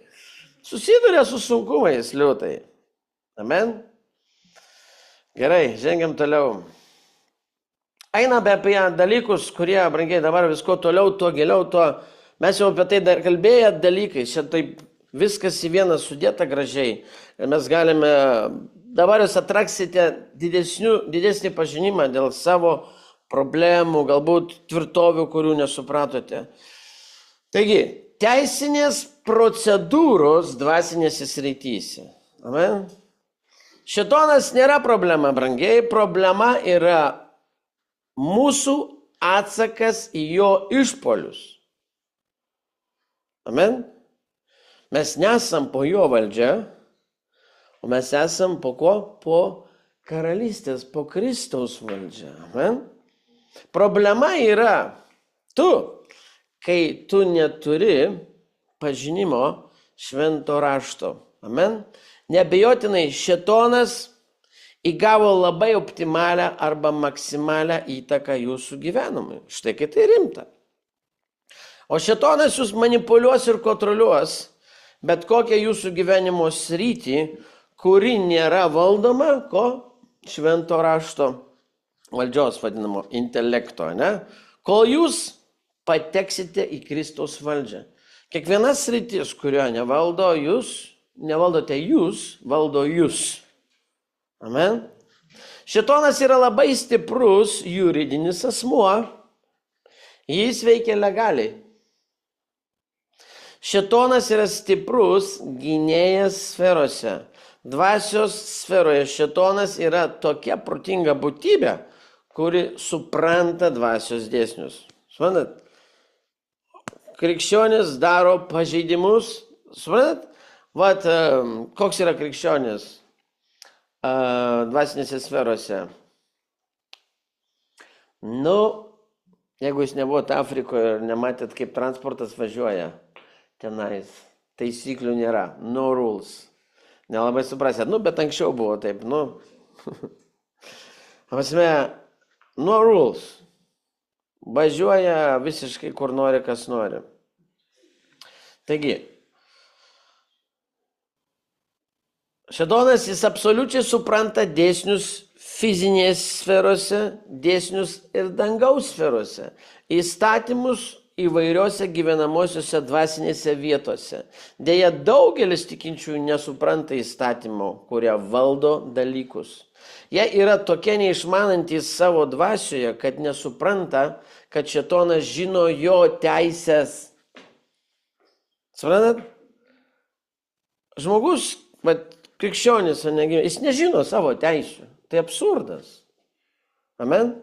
Susiduria su sunkumais liūtai. Amen. Gerai, žengiam toliau. Einame apie dalykus, kurie, brangiai, dabar visko toliau, tuo giliau, tuo mes jau apie tai dar kalbėję dalykai, čia taip viskas į vieną sudėta gražiai. Ir mes galime, dabar jūs atraksite didesnį pažinimą dėl savo problemų, galbūt tvirtovių, kurių nesupratote. Taigi, teisinės procedūros dvasinėse srityse. Amen. Šėtonas nėra problema, brangiai, problema yra mūsų atsakas į jo išpolius. Amen. Mes nesam po jo valdžia, o mes esam po ko? Po karalystės, po Kristaus valdžia. Amen. Problema yra kai tu neturi pažinimo švento rašto. Amen. Neabejotinai šėtonas įgavo labai optimalią arba maksimalią įtaką jūsų gyvenimui. Štai kai tai rimta. O šėtonas jūs manipuliuos ir kontroliuos bet kokią jūsų gyvenimo sritį, kuri nėra valdoma, švento rašto valdžios vadinamo intelekto, ne? Kol jūs pateksite į Kristaus valdžią. Kiekviena sritis, kurio nevaldote jūs, valdo jūs. Amen. Šėtonas yra labai stiprus juridinis asmuo. Jis veikia legaliai. Šėtonas yra stiprus gynėjas sferose. Dvasios sferoje šėtonas yra tokia protinga būtybė, kuri supranta dvasios dėsnius. Suprantat? Krikščionis daro pažeidimus. Suprantat? Koks yra krikščionis dvasinėse sferose? Jeigu jūs nebuvote Afrikoje ir nematėt, kaip transportas važiuoja tenais, taisyklių nėra, no rules. Nelabai suprasėt, bet anksčiau buvo taip, no rules. Važiuoja visiškai kur nori, kas nori. Taigi, šėtonas jis absoliučiai supranta dėsnius fizinės sferose, dėsnius ir dangaus sferose, įstatymus įvairiose gyvenamosiose dvasinėse vietose. Deja, daugelis tikinčiųjų nesupranta įstatymų, kurie valdo dalykus. Jie yra tokie neišmanantys savo dvasioje, kad nesupranta, kad šėtonas žino jo teisės. Suprantat? Žmogus, krikščionis, jis nežino savo teisių. Tai absurdas. Amen?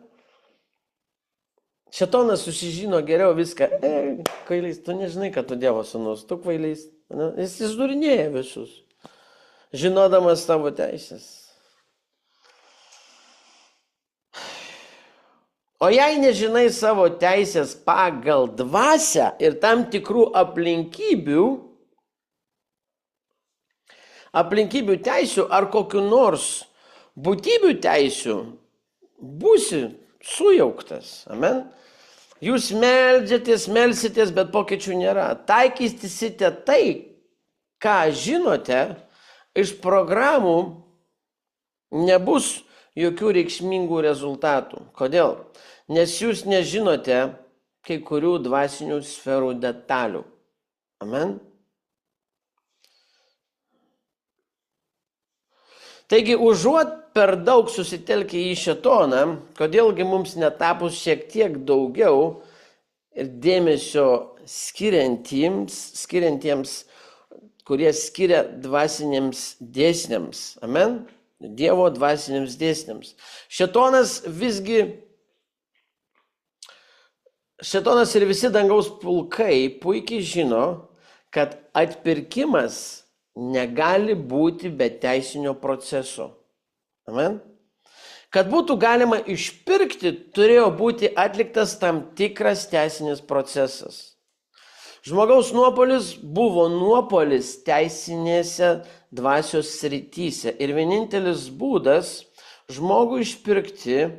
Šėtonas susižino geriau viską. Kvailys, tu nežinai, kad tu Dievo sūnus, tu kvailys. Jis išdurinėja visus, žinodamas savo teisės. O jei nežinai savo teisės pagal dvasią ir tam tikrų aplinkybių teisių ar kokiu nors būtybių teisių, būsi sujauktas. Amen. Jūs melsitės, bet pokyčių nėra. Taikysite tai, ką žinote, iš programų nebus jokių reikšmingų rezultatų. Kodėl? Nes jūs nežinote kai kurių dvasinių sferų detalių. Amen. Taigi, užuot per daug susitelkę į šėtoną, kodėlgi mums netapus šiek tiek daugiau ir dėmesio skiriantiems, kurie skiria dvasiniams dėsniams. Amen? Dievo dvasiniams dėsniams. Šėtonas ir visi dangaus pulkai puikiai žino, kad atpirkimas negali būti be teisinio proceso. Amen. Kad būtų galima išpirkti, turėjo būti atliktas tam tikras teisinis procesas. Žmogaus nuopolis buvo nuopolis teisinėse dvasios srityse ir vienintelis būdas žmogų išpirkti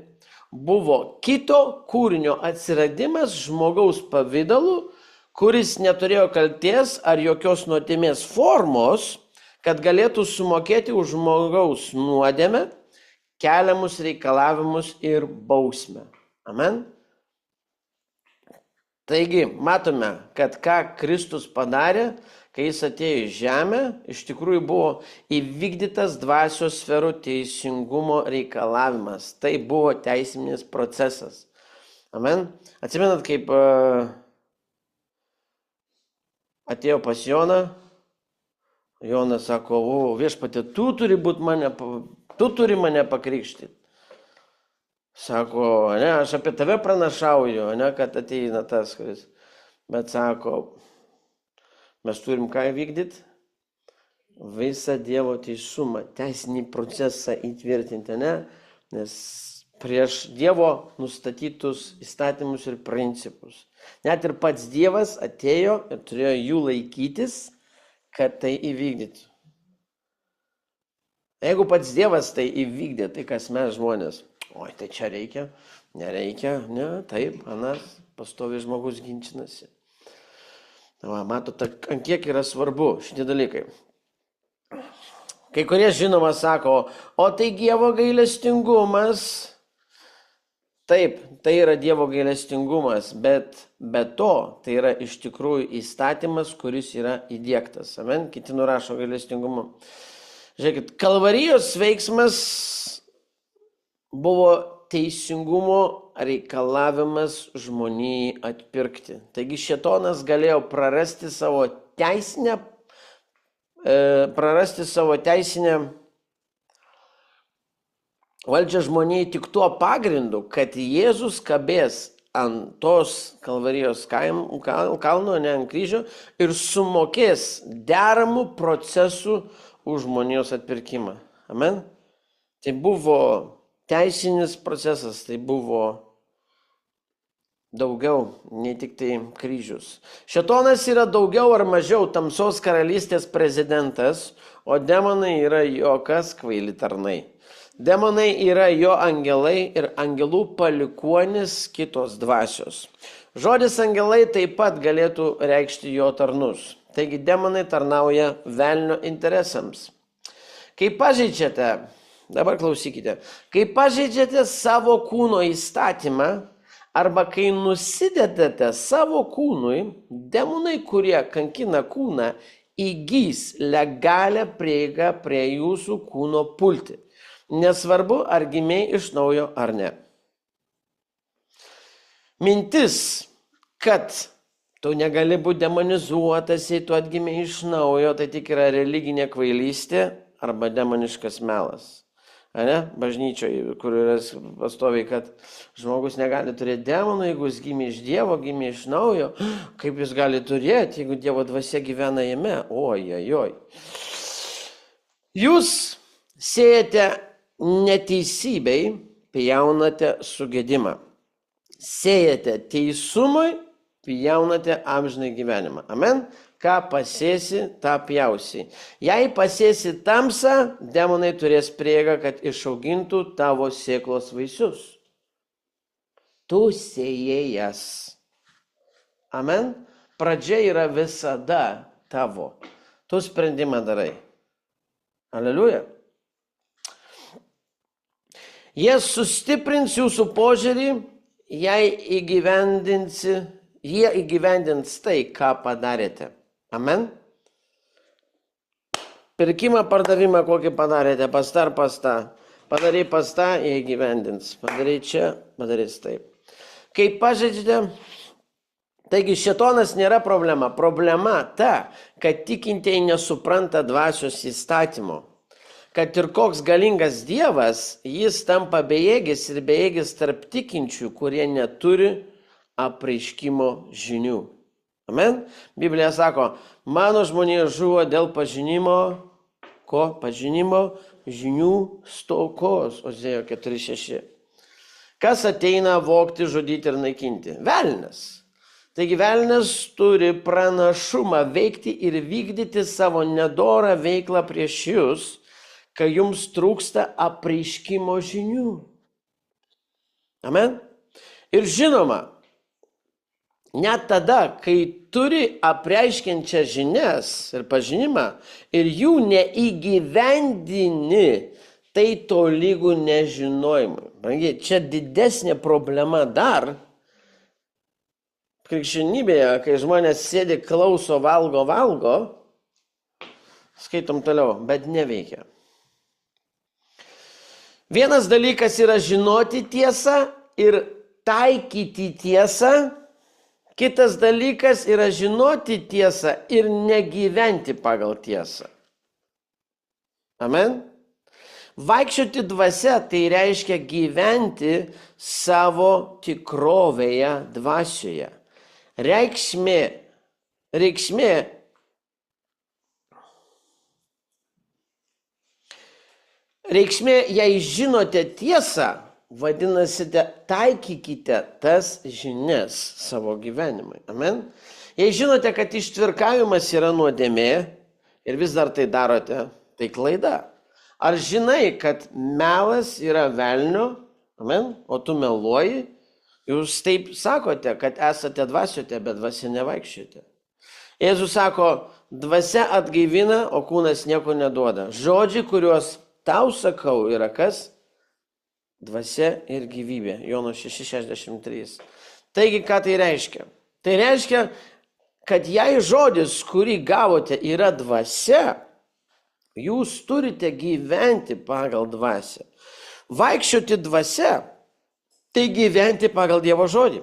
buvo kito kūrinio atsiradimas žmogaus pavidalu, kuris neturėjo kaltės ar jokios nuodėmės formos, kad galėtų sumokėti už žmogaus nuodėmę, keliamus reikalavimus ir bausmę. Amen. Taigi, matome, kad ką Kristus padarė, kai jis atėjo į žemę, iš tikrųjų buvo įvykdytas dvasios sferų teisingumo reikalavimas. Tai buvo teisinis procesas. Amen. Atsimenat, kaip atėjo pas Joną, Jonas sako, viešpatie, tu turi mane pakrikštyti. Sako, aš apie tave pranašauju, kad ateina tas, kuris. Bet sako, mes turim ką vykdyti? Visą Dievo teisumą, teisinį procesą įtvirtinti, nes prieš Dievo nustatytus įstatymus ir principus. Net ir pats Dievas atėjo ir turėjo jų laikytis, kad tai įvykdytų. Jeigu pats Dievas tai įvykdė, tai kas mes žmonės? Oi, tai čia reikia, nereikia, ne, taip, anas, pastovi žmogus ginčinasi. Va, matote, ant kiek yra svarbu šitie dalykai. Kai kurie žinoma sako, o tai Dievo gailestingumas. Taip, tai yra Dievo gailestingumas, bet be to tai yra iš tikrųjų įstatymas, kuris yra įdiegtas. Amen, kiti nurašo gailestingumu. Žiūrėkit, Kalvarijos veiksmas buvo teisingumo reikalavimas žmonijai atpirkti. Taigi šėtonas galėjo prarasti savo teisinę valdžią žmonijai tik tuo pagrindu, kad Jėzus kabės ant tos Kalvarijos kalno, ne ant kryžio, ir sumokės deramų procesų už žmonijos atpirkimą. Amen? Tai buvo teisinis procesas, tai buvo daugiau, nei tik tai kryžius. Šėtonas yra daugiau ar mažiau tamsos karalystės prezidentas, o demonai yra jo kas kvaili tarnai. Demonai yra jo angelai ir angelų palikuonis kitos dvasios. Žodis angelai taip pat galėtų reikšti jo tarnus. Taigi demonai tarnauja velnio interesams. Kai pažeidžiate, dabar klausykite, kai pažeidžiate savo kūno įstatymą arba kai nusidedate savo kūnui, demonai, kurie kankina kūną, įgys legalią prieigą prie jūsų kūno pulti. Nesvarbu, ar gimei iš naujo ar ne. Mintis, kad tu negali būti demonizuotas, jei tu atgimei iš naujo, tai tik yra religinė kvailystė arba demoniškas melas. Ne? Bažnyčioje, kur yra pastoviai, kad žmogus negali turėti demonų, jeigu jis gimė iš Dievo, gimė iš naujo, kaip jis gali turėti, jeigu Dievo dvasia gyvena jame? Oi. Jūs siejate neteisybei, pjaunate sugedimą. Siejate teisumui, pjaunate amžinai gyvenimą. Amen? Ką pasėsi, tą pjausi. Jei pasėsi tamsą, demonai turės prieigą, kad išaugintų tavo sėklos vaisius. Tu sėjėjas. Amen? Pradžia yra visada tavo. Tu sprendimą darai. Aleliuja. Jie sustiprins jūsų požiūrį, jie įgyvendins tai, ką padarėte. Amen? Pirkimą, pardavimą, kokį padarėte, pastą. Padarai pastą, jie įgyvendins. Padarai čia, padarys taip. Kai pažeidžiate, taigi šėtonas nėra problema. Problema ta, kad tikintieji nesupranta dvasios įstatymo. Kad ir koks galingas Dievas, jis tampa bejėgis ir bejėgis tarp tikinčių, kurie neturi apreiškimo žinių. Amen? Biblija sako, mano žmonija žuvo dėl pažinimo, pažinimo žinių stokos. Ozėjo 4:6. Kas ateina vogti, žudyti ir naikinti? Velnias. Taigi velnias turi pranašumą veikti ir vykdyti savo nedorą veiklą prieš jūs, kai jums trūksta apreiškimo žinių. Amen? Ir žinoma, net tada, kai turi apreiškiančią žinias ir pažinimą ir jų neįgyvendini, tai tolygų nežinojimui. Brangiai, čia didesnė problema dar krikščionybėje, kai žmonės sėdi, klauso, valgo, skaitom toliau, bet neveikia. Vienas dalykas yra žinoti tiesą ir taikyti tiesą, kitas dalykas yra žinoti tiesą ir negyventi pagal tiesą. Amen? Vaikščioti dvasia tai reiškia gyventi savo tikrovėje dvasioje. Reikšmė, jei žinote tiesą, vadinasi, taikykite tas žinias savo gyvenimui. Amen. Jei žinote, kad ištvirkavimas yra nuodėmė ir vis dar tai darote, tai klaida. Ar žinai, kad melas yra velnio, amen, o tu meluoji? Jūs taip sakote, kad esate dvasiote, bet dvasia nevaikščiote. Jėzus sako, dvasia atgaivina, o kūnas nieko neduoda. Žodžiai, kuriuos tau sakau, yra kas? Dvasia ir gyvybė. Jono 6:63. Taigi, ką tai reiškia? Tai reiškia, kad jei žodis, kurį gavote, yra dvasia, jūs turite gyventi pagal dvasią. Vaikščioti dvasia, tai gyventi pagal Dievo žodį.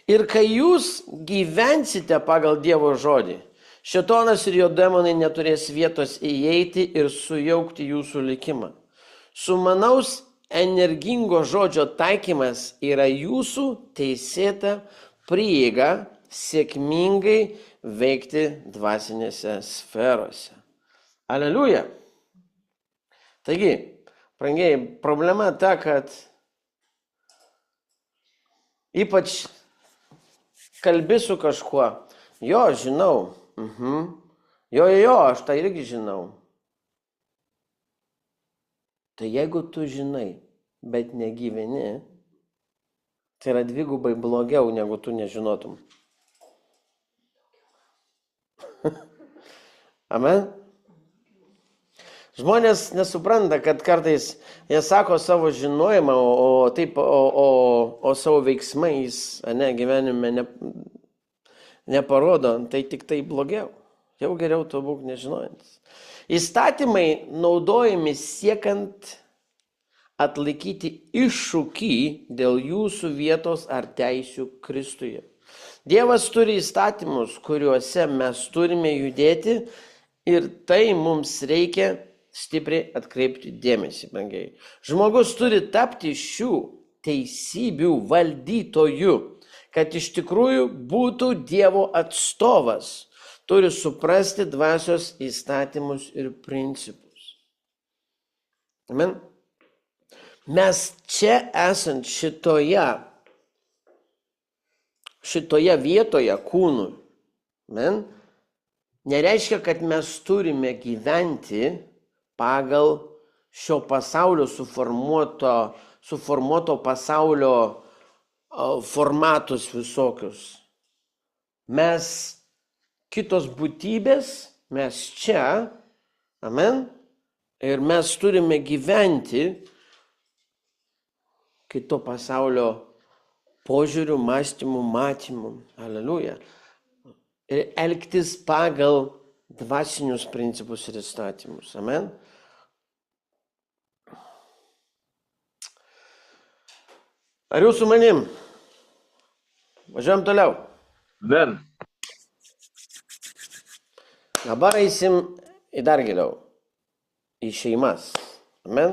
Ir kai jūs gyvensite pagal Dievo žodį, šėtonas ir jo demonai neturės vietos įeiti ir sujaukti jūsų likimą. Sumanaus energingo žodžio taikymas yra jūsų teisėta prieiga sėkmingai veikti dvasinėse sferose. Aleliuja. Taigi, brangiai, problema ta, kad ypač kalbi su kažkuo. Jo, žinau. Jo, aš tai irgi žinau. Tai jeigu tu žinai, bet negyveni, tai yra dvigubai blogiau, negu tu nežinotum. Amen. Žmonės nesupranta, kad kartais jie sako savo žinojimą, o savo veiksmais, gyvenime neparodo, tai tik tai blogiau. Jau geriau to būk nežinojantis. Įstatymai naudojami siekiant atlaikyti iššūkį dėl jūsų vietos ar teisių Kristuje. Dievas turi įstatymus, kuriuose mes turime judėti ir tai mums reikia stipriai atkreipti dėmesį, brangiai. Žmogus turi tapti šių teisybių valdytoju, kad iš tikrųjų būtų Dievo atstovas. Turi suprasti dvasios įstatymus ir principus. Amen. Mes čia esant šitoje vietoje kūnų, amen, nereiškia, kad mes turime gyventi pagal šio pasaulio suformuoto pasaulio formatus visokius. Mes kitos būtybės, mes čia, amen, ir mes turime gyventi kito pasaulio požiūrių, mąstymų, matymų. Aleliuja. Ir elgtis pagal dvasinius principus ir įstatymus. Amen. Ar jūs su manim? Važiuojam toliau. Amen. Dabar eisim į dar giliau. Į šeimas. Amen.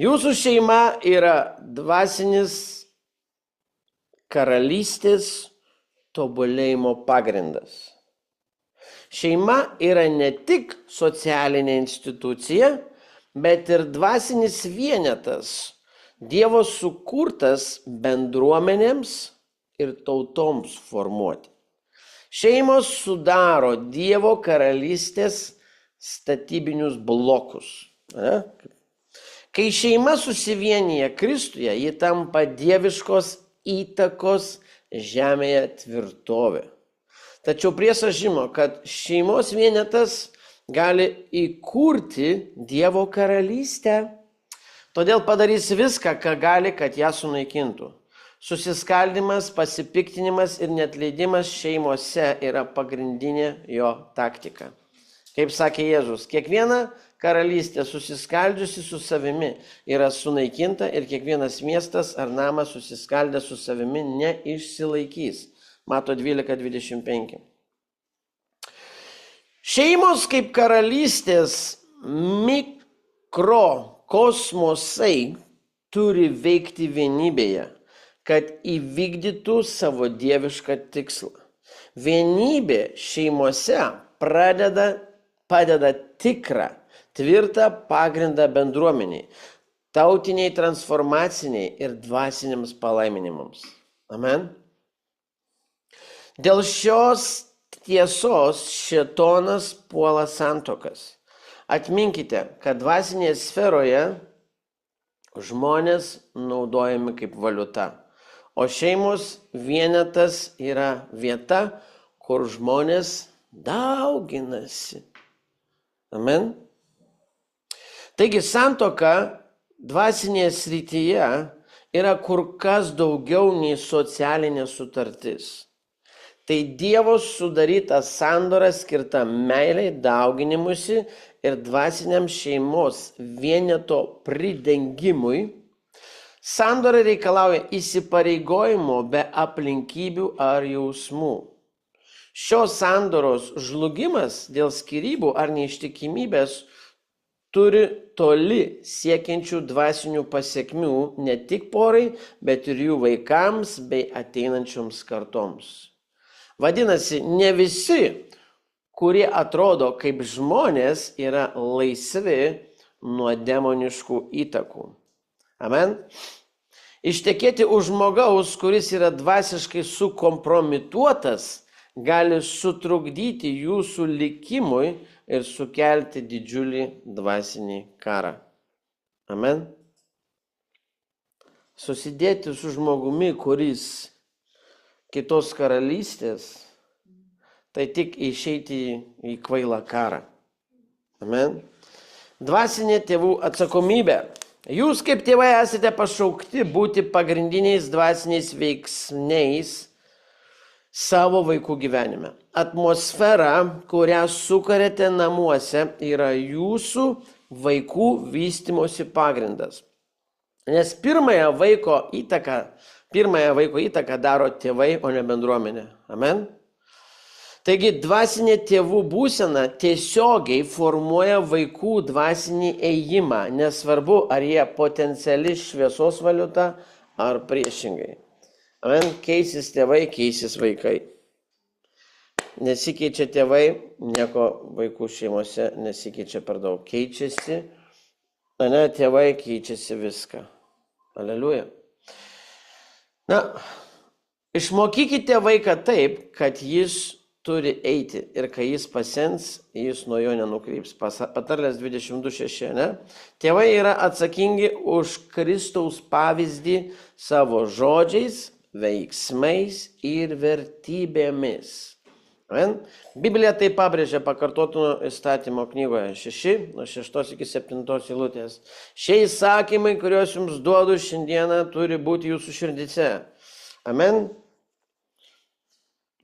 Jūsų šeima yra dvasinis karalystės tobulėjimo pagrindas. Šeima yra ne tik socialinė institucija, bet ir dvasinis vienetas, Dievo sukurtas bendruomenėms ir tautoms formuoti. Šeimos sudaro Dievo karalystės statybinius blokus. Kai šeima susivienyje Kristuje, ji tampa dieviškos įtakos žemėje tvirtovė. Tačiau priešas žino, kad šeimos vienetas gali įkurti Dievo karalystę. Todėl padarys viską, ką gali, kad ją sunaikintų. Susiskaldimas, pasipiktinimas ir neatleidimas šeimose yra pagrindinė jo taktika. Kaip sakė Jėzus, kiekviena karalystė susiskaldžiusi su savimi yra sunaikinta ir kiekvienas miestas ar namas susiskaldęs su savimi neišsilaikys. Mato 12:25. Šeimos kaip karalystės mikrokosmosai turi veikti vienybėje, kad įvykdytų savo dievišką tikslą. Vienybė šeimose padeda tikrą, tvirtą pagrindą bendruomeniai. tautiniai transformaciniai ir dvasiniams palaiminimams. Amen. Dėl šios tiesos šėtonas puola santuokas. Atminkite, kad dvasinėje sferoje žmonės naudojami kaip valiuta, o šeimos vienetas yra vieta, kur žmonės dauginasi. Amen. Taigi santuoka dvasinėje srityje yra kur kas daugiau nei socialinė sutartis. Tai Dievo sudaryta sandora skirta meiliai, dauginimusi ir dvasiniam šeimos vieneto pridengimui. Sandora reikalauja įsipareigojimo be aplinkybių ar jausmų. Šios sandoros žlugimas dėl skyrybų ar neištikimybės turi toli siekiančių dvasinių pasekmių ne tik porai, bet ir jų vaikams bei ateinančioms kartoms. Vadinasi, ne visi, kurie atrodo kaip žmonės, yra laisvi nuo demoniškų įtakų. Amen. Ištekėti už žmogaus, kuris yra dvasiškai sukompromituotas, gali sutrukdyti jūsų likimui ir sukelti didžiulį dvasinį karą. Amen. Susidėti su žmogumi, kuris kitos karalystės, tai tik išeiti į kvailą karą. Amen. Dvasinė tėvų atsakomybė. Jūs kaip tėvai esate pašaukti būti pagrindiniais dvasiniais veiksniais savo vaikų gyvenime. Atmosfera, kurią sukarėte namuose, yra jūsų vaikų vystymosi pagrindas. Nes pirmąją vaiko įtaką daro tėvai, o ne bendruomenė. Amen. Taigi dvasinė tėvų būsena tiesiogiai formuoja vaikų dvasinį ėjimą, nesvarbu, ar jie potenciali šviesos valiuta ar priešingai. Amen. Keisis tėvai, keisis vaikai. Nesikeičia tėvai, nieko vaikų šeimose nesikeičia per daug. Keičiasi, tėvai keičiasi viską. Aleliuja. Išmokykite vaiką taip, kad jis turi eiti ir kai jis pasens, jis nuo jo nenukryps. Patarlės 22:6, ne? Tėvai yra atsakingi už Kristaus pavyzdį savo žodžiais, veiksmais ir vertybėmis. Amen. Biblija tai pabrėžia Pakartotinio įstatymo knygoje 6, nuo 6 iki 7 eilutės. Šie įsakymai, kuriuos jums duodu šiandieną, turi būti jūsų širdyse. Amen.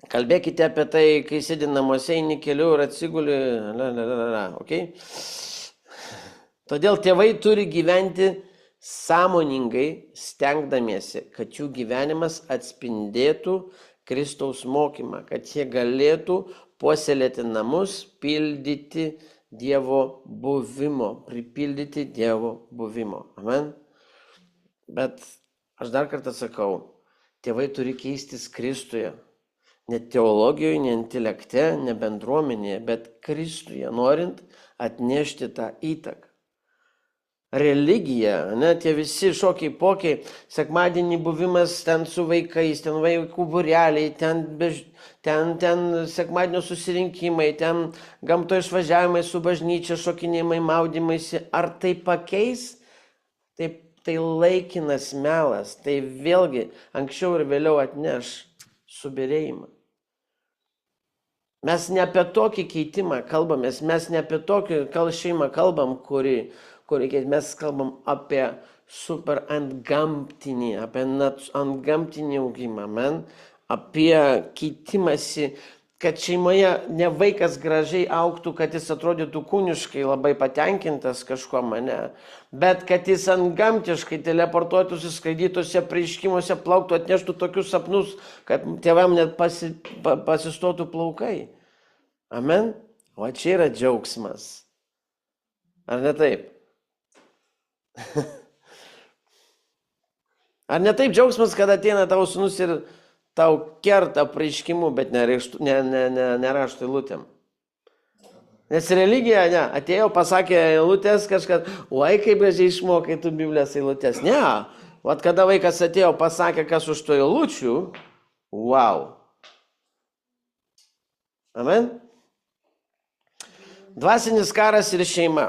Kalbėkite apie tai, kai sėdi namuose, eini keliu ir atsiguli. Okay? Todėl tėvai turi gyventi sąmoningai, stengdamiesi, kad jų gyvenimas atspindėtų Kristaus mokymą, kad jie galėtų puoselėti namus, pildyti Dievo buvimo, pripildyti Dievo buvimo. Amen. Bet aš dar kartą sakau, tėvai turi keistis Kristuje. Ne teologijoje, ne intelekte, ne bendruomenėje, bet Kristuje, norint atnešti tą įtaką. Religija, tie visi šokiai pokiai, sekmadienį buvimas ten su vaikais, ten vaikų būreliai, ten sekmadienio susirinkimai, ten gamto išvažiavimai su bažnyčia, šokinėjimai, maudymaisi. Ar tai pakeis? Tai laikinas melas, tai vėlgi anksčiau ir vėliau atneš subyrėjimą. Mes ne apie tokį keitimą kalbamės, mes ne apie tokį šeimą kalbam, mes kalbam apie super antgamtinį, apie antgamtinį augimą, apie keitimąsi, kad šeimoje ne vaikas gražiai augtų, kad jis atrodytų kūniškai labai patenkintas kažkuo mane, bet kad jis antgamtiškai teleportuotųsi, skraidytųsi, apreiškimuose plauktų, atneštų tokius sapnus, kad tėvam net pasistotų plaukai. Amen? O čia yra džiaugsmas. Ar ne taip? Ar ne taip džiaugsmas, kad ateina tavo sūnus ir tau kerta apreiškimu, bet ne rašto eilutėm? Nes religija, ne, atėjo, pasakė eilutės kažkas, oi kaip gražiai išmokai tu Biblijos eilutės. Ne, vat kada vaikas atėjo, pasakė, kas už tų eilučių, wow. Amen. Dvasinis karas ir šeima.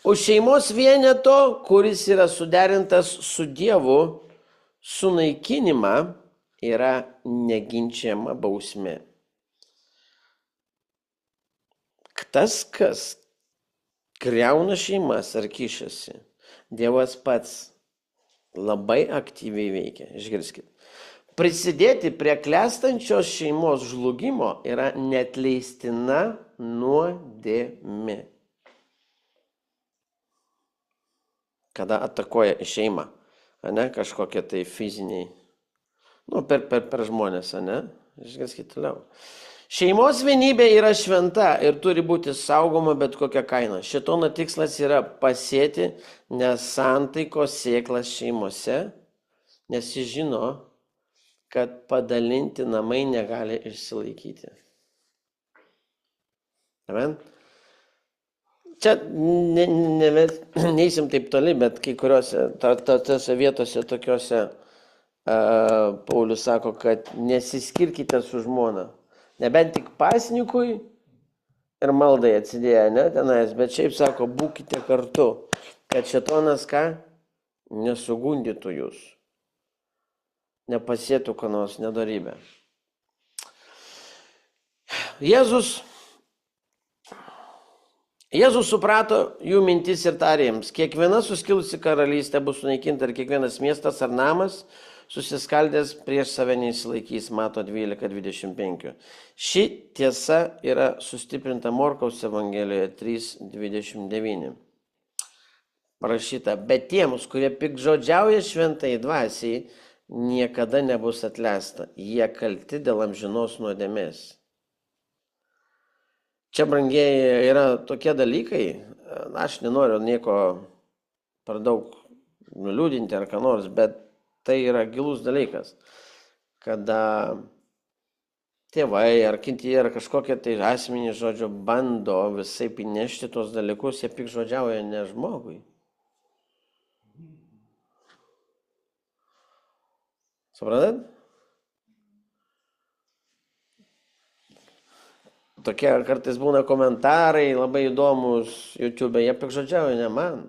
Už šeimos vieneto, kuris yra suderintas su Dievu, sunaikinimą yra neginčiama bausmė. Tas, kas griauna šeimas ar kišasi, Dievas pats labai aktyviai veikia. Išgirskit. Prisidėti prie klestančios šeimos žlugimo yra neatleistina nuodėmė. Kada atakuoja šeimą, ne, kažkokie tai fiziniai, per žmonės, ne, išgirskit toliau. Šeimos vienybė yra šventa ir turi būti saugoma bet kokia kaina. Šėtono tikslas yra pasėti nesantaikos sėklas šeimose, nes jis žino, kad padalinti namai negali išsilaikyti. Amen. Čia neįsim taip toli, bet kai kuriuose tose vietose tokiuose Paulius sako, kad nesiskirkite su žmona. Nebent tik pasnikui ir maldai atsidėję, ne, tenais, bet šiaip sako, būkite kartu, kad šėtonas ką? Nesugundytų jūs. Nepasėtų ką nors nedorybę. Jėzus suprato jų mintis ir tarė jiems, kiekviena suskilusi karalystė bus sunaikinta ir kiekvienas miestas ar namas susiskaldęs prieš save neįsilaikys, Mato 12:25. Ši tiesa yra sustiprinta Morkaus Evangelijoje 3:29. Parašyta, bet tiems, kurie piktžodžiauja šventai dvasiai, niekada nebus atleista. Jie kalti dėl amžinos nuodėmės. Čia, brangieji, yra tokie dalykai, aš nenoriu nieko per daug nuliūdinti ar ką nors, bet tai yra gilus dalykas, kada tėvai ar kiti ar kažkokie tai asmenys, žodžiu, bando visai įnešti tos dalykus, jie piktžodžiauja ne žmogui. Suprantat? Tokie kartais būna komentarai labai įdomus YouTube, jie piktžodžiauja ne man.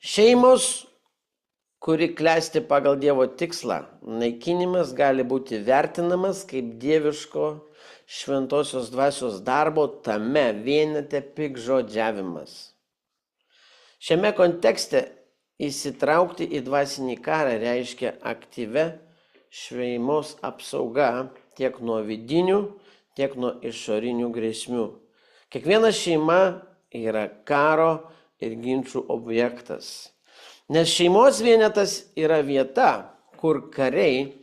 Šeimos, kuri klesti pagal Dievo tikslą, naikinimas gali būti vertinamas kaip dieviško šventosios dvasios darbo tame vienete piktžodžiavimas. Šiame kontekste įsitraukti į dvasinį karą reiškia aktyvę šeimos apsauga tiek nuo vidinių, tiek nuo išorinių grėsmių. Kiekviena šeima yra karo ir ginčų objektas. Nes šeimos vienetas yra vieta, kur kariai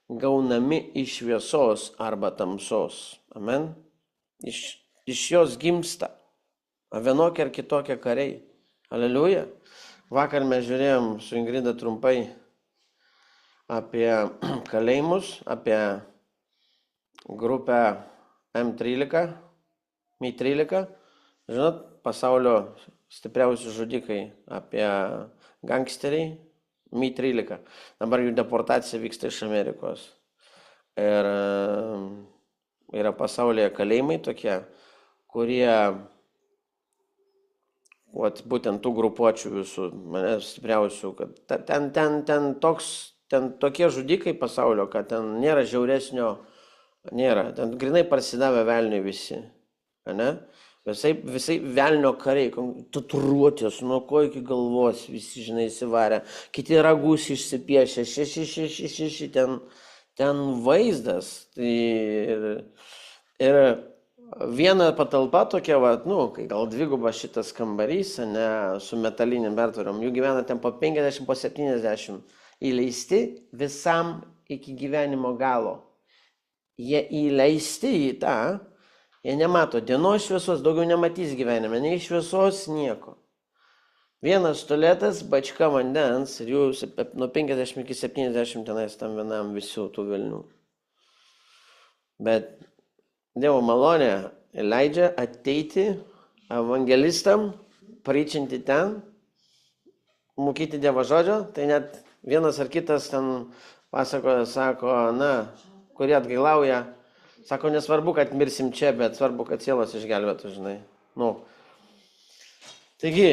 gaunami iš šviesos arba tamsos. Amen. Iš jos gimsta vienokie ar kitokie kariai. Aleliuja. Vakar mes žiūrėjom su Ingrida trumpai apie kalėjimus, apie grupę M13, Mi-13. Žinot, pasaulio stipriausi žudikai, apie gangsteriai, Mi-13. Dabar jų deportacija vyksta iš Amerikos. Ir yra pasaulyje kalėjimai tokie, kurie būtent tų grupuočių visų, mane stipriausių, kad ten tokie žudikai pasaulio, kad ten nėra žiauresnio, nėra. Ten grinai parsidavę velniui visi. Ne? Visai velnio kariai, tatuiruotės, nuo ko iki galvos, visi, žinai, įsivarę. Kiti ragus išsipiešę, šeši, ten vaizdas. Ir viena patalpa tokia, kai gal dvigubas šitas kambarys, ne, su metaliniam bertvarom, jų gyvena ten po 50, po 70, įleisti visam iki gyvenimo galo. Jie įleisti į tą, jie nemato dienos šviesos, daugiau nematys gyvenime, nei šviesos nieko. Vienas tualetas, bačka vandens ir jų nuo 50 iki 70 tenais tam vienam visų tų vilnių. Bet Dievo malonė leidžia ateiti evangelistam, pryčinti ten, mokyti Dievo žodžio, tai net vienas ar kitas ten pasakoja, sako, kurie atgailauja, sako, nesvarbu, kad mirsim čia, bet svarbu, kad sielos išgelbėtų, žinai. Taigi,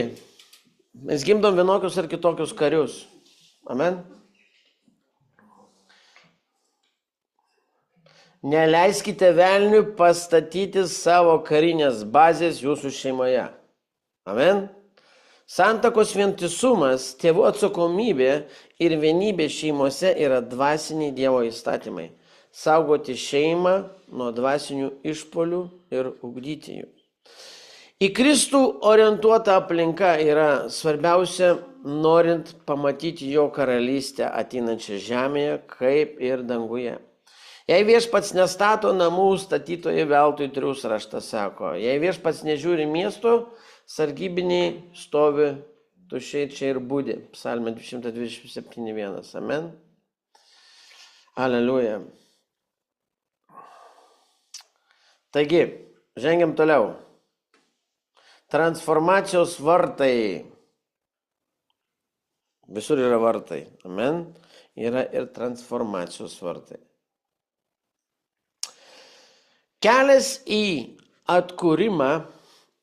mes gimdom vienokius ar kitokius karius. Amen. Neleiskite velniui pastatyti savo karinės bazės jūsų šeimoje. Amen. Santakos vientisumas, tėvų atsakomybė ir vienybė šeimose yra dvasiniai Dievo įstatymai. Saugoti šeimą nuo dvasinių išpolių ir ugdyti jų. Į Kristų orientuota aplinka yra svarbiausia, norint pamatyti jo karalystę ateinančią žemėje, kaip ir danguje. Jei viešpats nestato namų, statytojai veltui triūs, raštas sako. Jei viešpats nežiūri miesto, sargybiniai stovi tuščiai čia ir budi. Psalmė 227:1. Amen. Aleliuja. Taigi, žengiam toliau. Transformacijos vartai. Visur yra vartai. Amen. Yra ir transformacijos vartai. Kelias į atkūrimą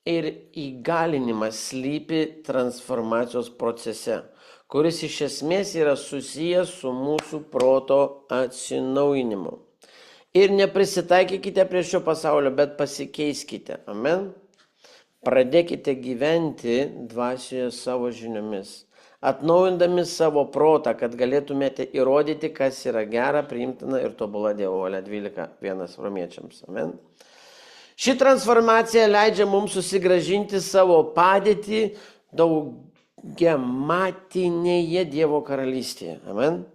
ir įgalinimą slypi transformacijos procese, kuris iš esmės yra susijęs su mūsų proto atsinaujinimu. Ir neprisitaikykite prie šio pasaulio, bet pasikeiskite. Amen. Pradėkite gyventi dvasioje savo žiniomis, atnaujindami savo protą, kad galėtumėte įrodyti, kas yra gera, priimtina ir tobula Dievo valia. 12:1 Romiečiams. Amen. Ši transformacija leidžia mums susigrąžinti savo padėtį daugiamatinėje Dievo karalystėje. Amen.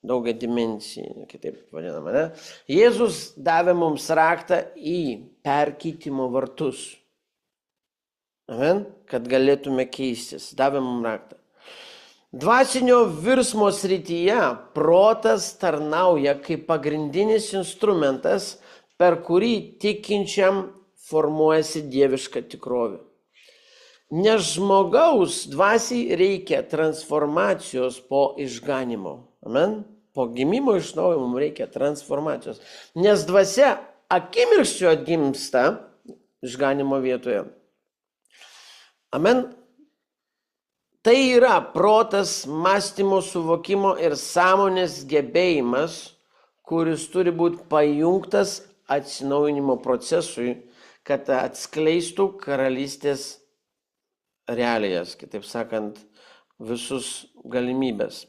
Daugiadimensinė, kitaip vadinama, ne? Jėzus davė mums raktą į perkeitimo vartus. Amen. Kad galėtume keistis. Davė mums raktą. Dvasinio virsmo srityje protas tarnauja kaip pagrindinis instrumentas, per kurį tikinčiam formuojasi dieviška tikrovė. Nes žmogaus dvasiai reikia transformacijos po išganimo. Amen. Po gimimo iš naujo mums reikia transformacijos. Nes dvasia akimirksniu atgimsta išganimo vietoje. Amen. Tai yra protas, mąstymo, suvokimo ir sąmonės gebėjimas, kuris turi būti pajungtas atsinaujinimo procesui, kad atskleistų karalystės realijas, kitaip sakant, visus galimybės.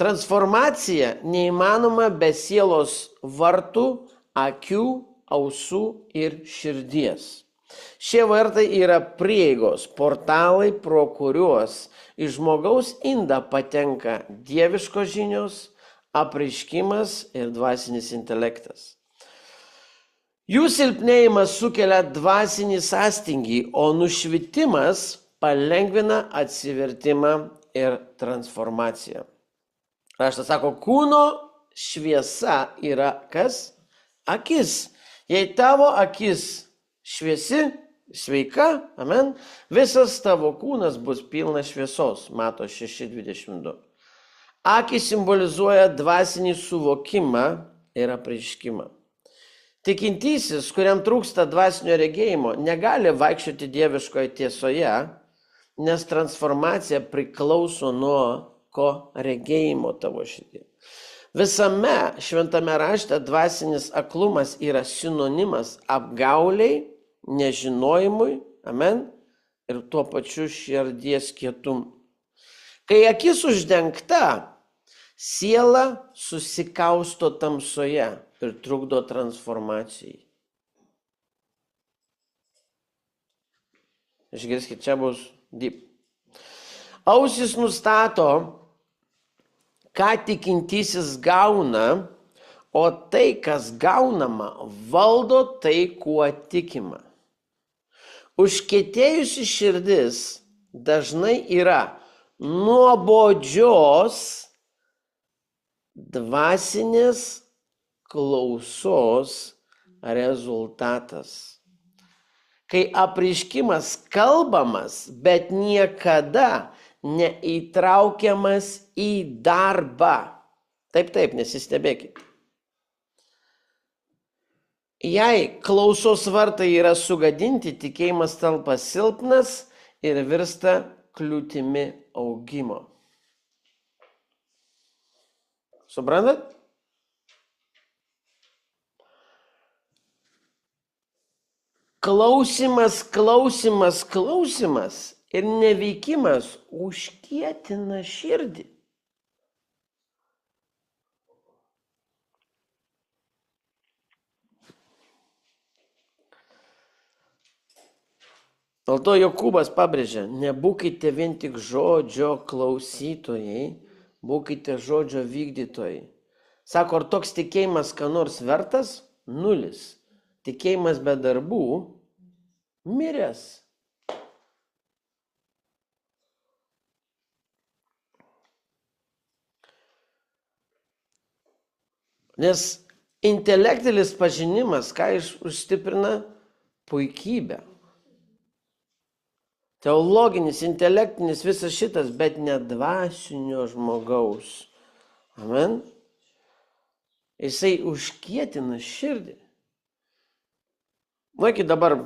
Transformacija neįmanoma be sielos vartų, akių, ausų ir širdies. Šie vartai yra prieigos, portalai, pro kuriuos iš žmogaus indą patenka dieviškos žinios, apreiškimas ir dvasinis intelektas. Jų silpnėjimas sukelia dvasinį sąstingį, o nušvitimas palengvina atsivertimą ir transformaciją. Raštas sako, kūno šviesa yra kas? Akis. Jei tavo akis šviesi, sveika, amen, visas tavo kūnas bus pilnas šviesos, Mato 6:22. Akis simbolizuoja dvasinį suvokimą ir apreiškimą. Tikintysis, kuriam trūksta dvasinio regėjimo, negali vaikščioti dieviškoje tiesoje, nes transformacija priklauso nuo ko regėjimo tavo širdį. Visame šventame rašte dvasinis aklumas yra sinonimas apgauliai, nežinojimui, amen, ir tuo pačiu širdies kietumui. Kai akis uždengta, siela susikausto tamsoje ir trukdo transformacijai. Išgirskit, čia bus deep. Ausis nustato, ką tikintysis gauna, o tai, kas gaunama, valdo tai, kuo tikima. Užkietėjusi širdis dažnai yra nuobodžios dvasinės klausos rezultatas. Kai apreiškimas kalbamas, bet niekada neįtraukiamas į darbą. Taip, nesistebėkit. Jei klausos vartai yra sugadinti, tikėjimas tampa silpnas ir virsta kliūtimi augimo. Suprantat? Klausimas ir neveikimas užkietina širdį. Dėl to Jokūbas pabrėžia, nebūkite vien tik žodžio klausytojai, būkite žodžio vykdytojai. Sako, ar toks tikėjimas ką nors vertas? 0. Tikėjimas be darbų miręs. Nes intelektinis pažinimas, ką užstiprina? Puikybę. Teologinis, intelektinis, visas šitas, bet ne dvasinio žmogaus. Amen. Jisai užkietina širdį. Nueikit dabar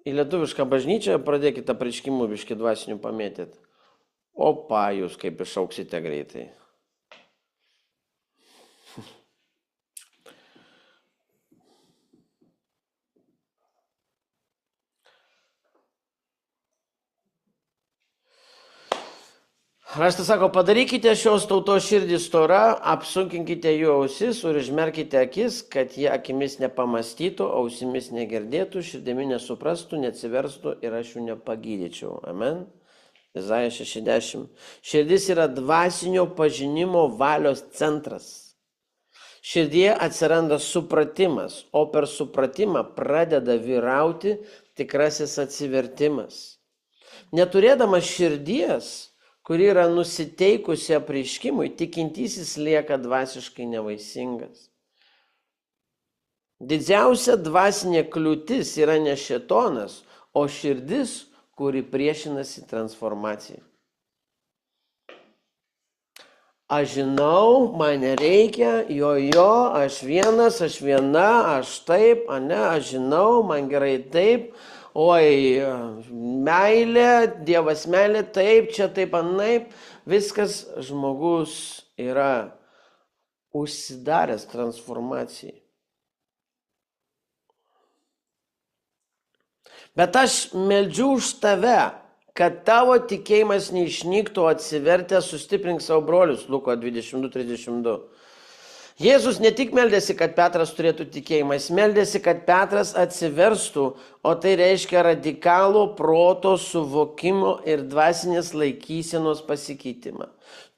į lietuvišką bažnyčią, pradėkite apreiškimų biškį dvasinių pamėtyti. Opa, jūs kaip išauksite greitai. Raštas sako, padarykite šios tautos širdį storą, apsunkinkite jų ausis ir užmerkite akis, kad jie akimis nepamastytų, ausimis negirdėtų, širdimi nesuprastų, neatsiverstų ir aš jų nepagydyčiau. Amen. Izaja 60. Širdis yra dvasinio pažinimo valios centras. Širdyje atsiranda supratimas, o per supratimą pradeda vyrauti tikrasis atsivertimas. Neturėdamas širdies, kuri yra nusiteikusi apreiškimui, tikintysis lieka dvasiškai nevaisingas. Didžiausia dvasinė kliūtis yra ne šėtonas, o širdis, kuri priešinasi transformacijai. Aš žinau, man nereikia, aš vienas, aš viena, aš taip, aš žinau, man gerai taip. Oi, meilė, Dievas meilė, taip, čia taip, anaip. Viskas žmogus yra užsidaręs transformacijai. Bet aš meldžiu už tave, kad tavo tikėjimas neišnyktų, atsivertę, sustiprink savo brolius. Luko 22:32. Jėzus ne tik meldėsi, kad Petras turėtų tikėjimą, jis meldėsi, kad Petras atsiverstų, o tai reiškia radikalų proto suvokimo ir dvasinės laikysenos pasikeitimą.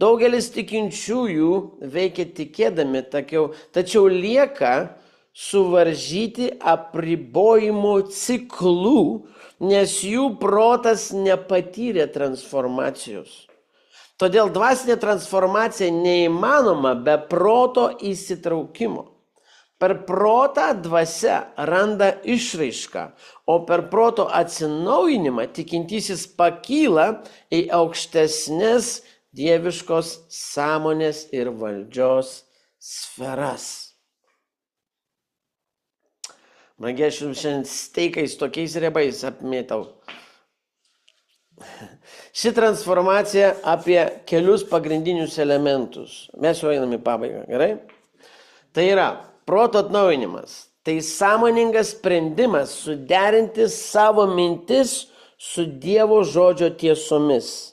Daugelis tikinčiųjų veikia tikėdami, tačiau lieka suvaržyti apribojimo ciklų, nes jų protas nepatyrė transformacijos. Todėl dvasinė transformacija neįmanoma be proto įsitraukimo. Per protą dvasia randa išraišką, o per proto atsinaujinimą tikintysis pakyla į aukštesnės dieviškos sąmonės ir valdžios sferas. Brangiai, aš jums šiandien steikais tokiais riebais apmėtau. Ši transformacija apie kelius pagrindinius elementus. Mes jau einame į pabaigą, gerai? Tai yra proto atnaujinimas. Tai sąmoningas sprendimas suderinti savo mintis su Dievo žodžio tiesomis.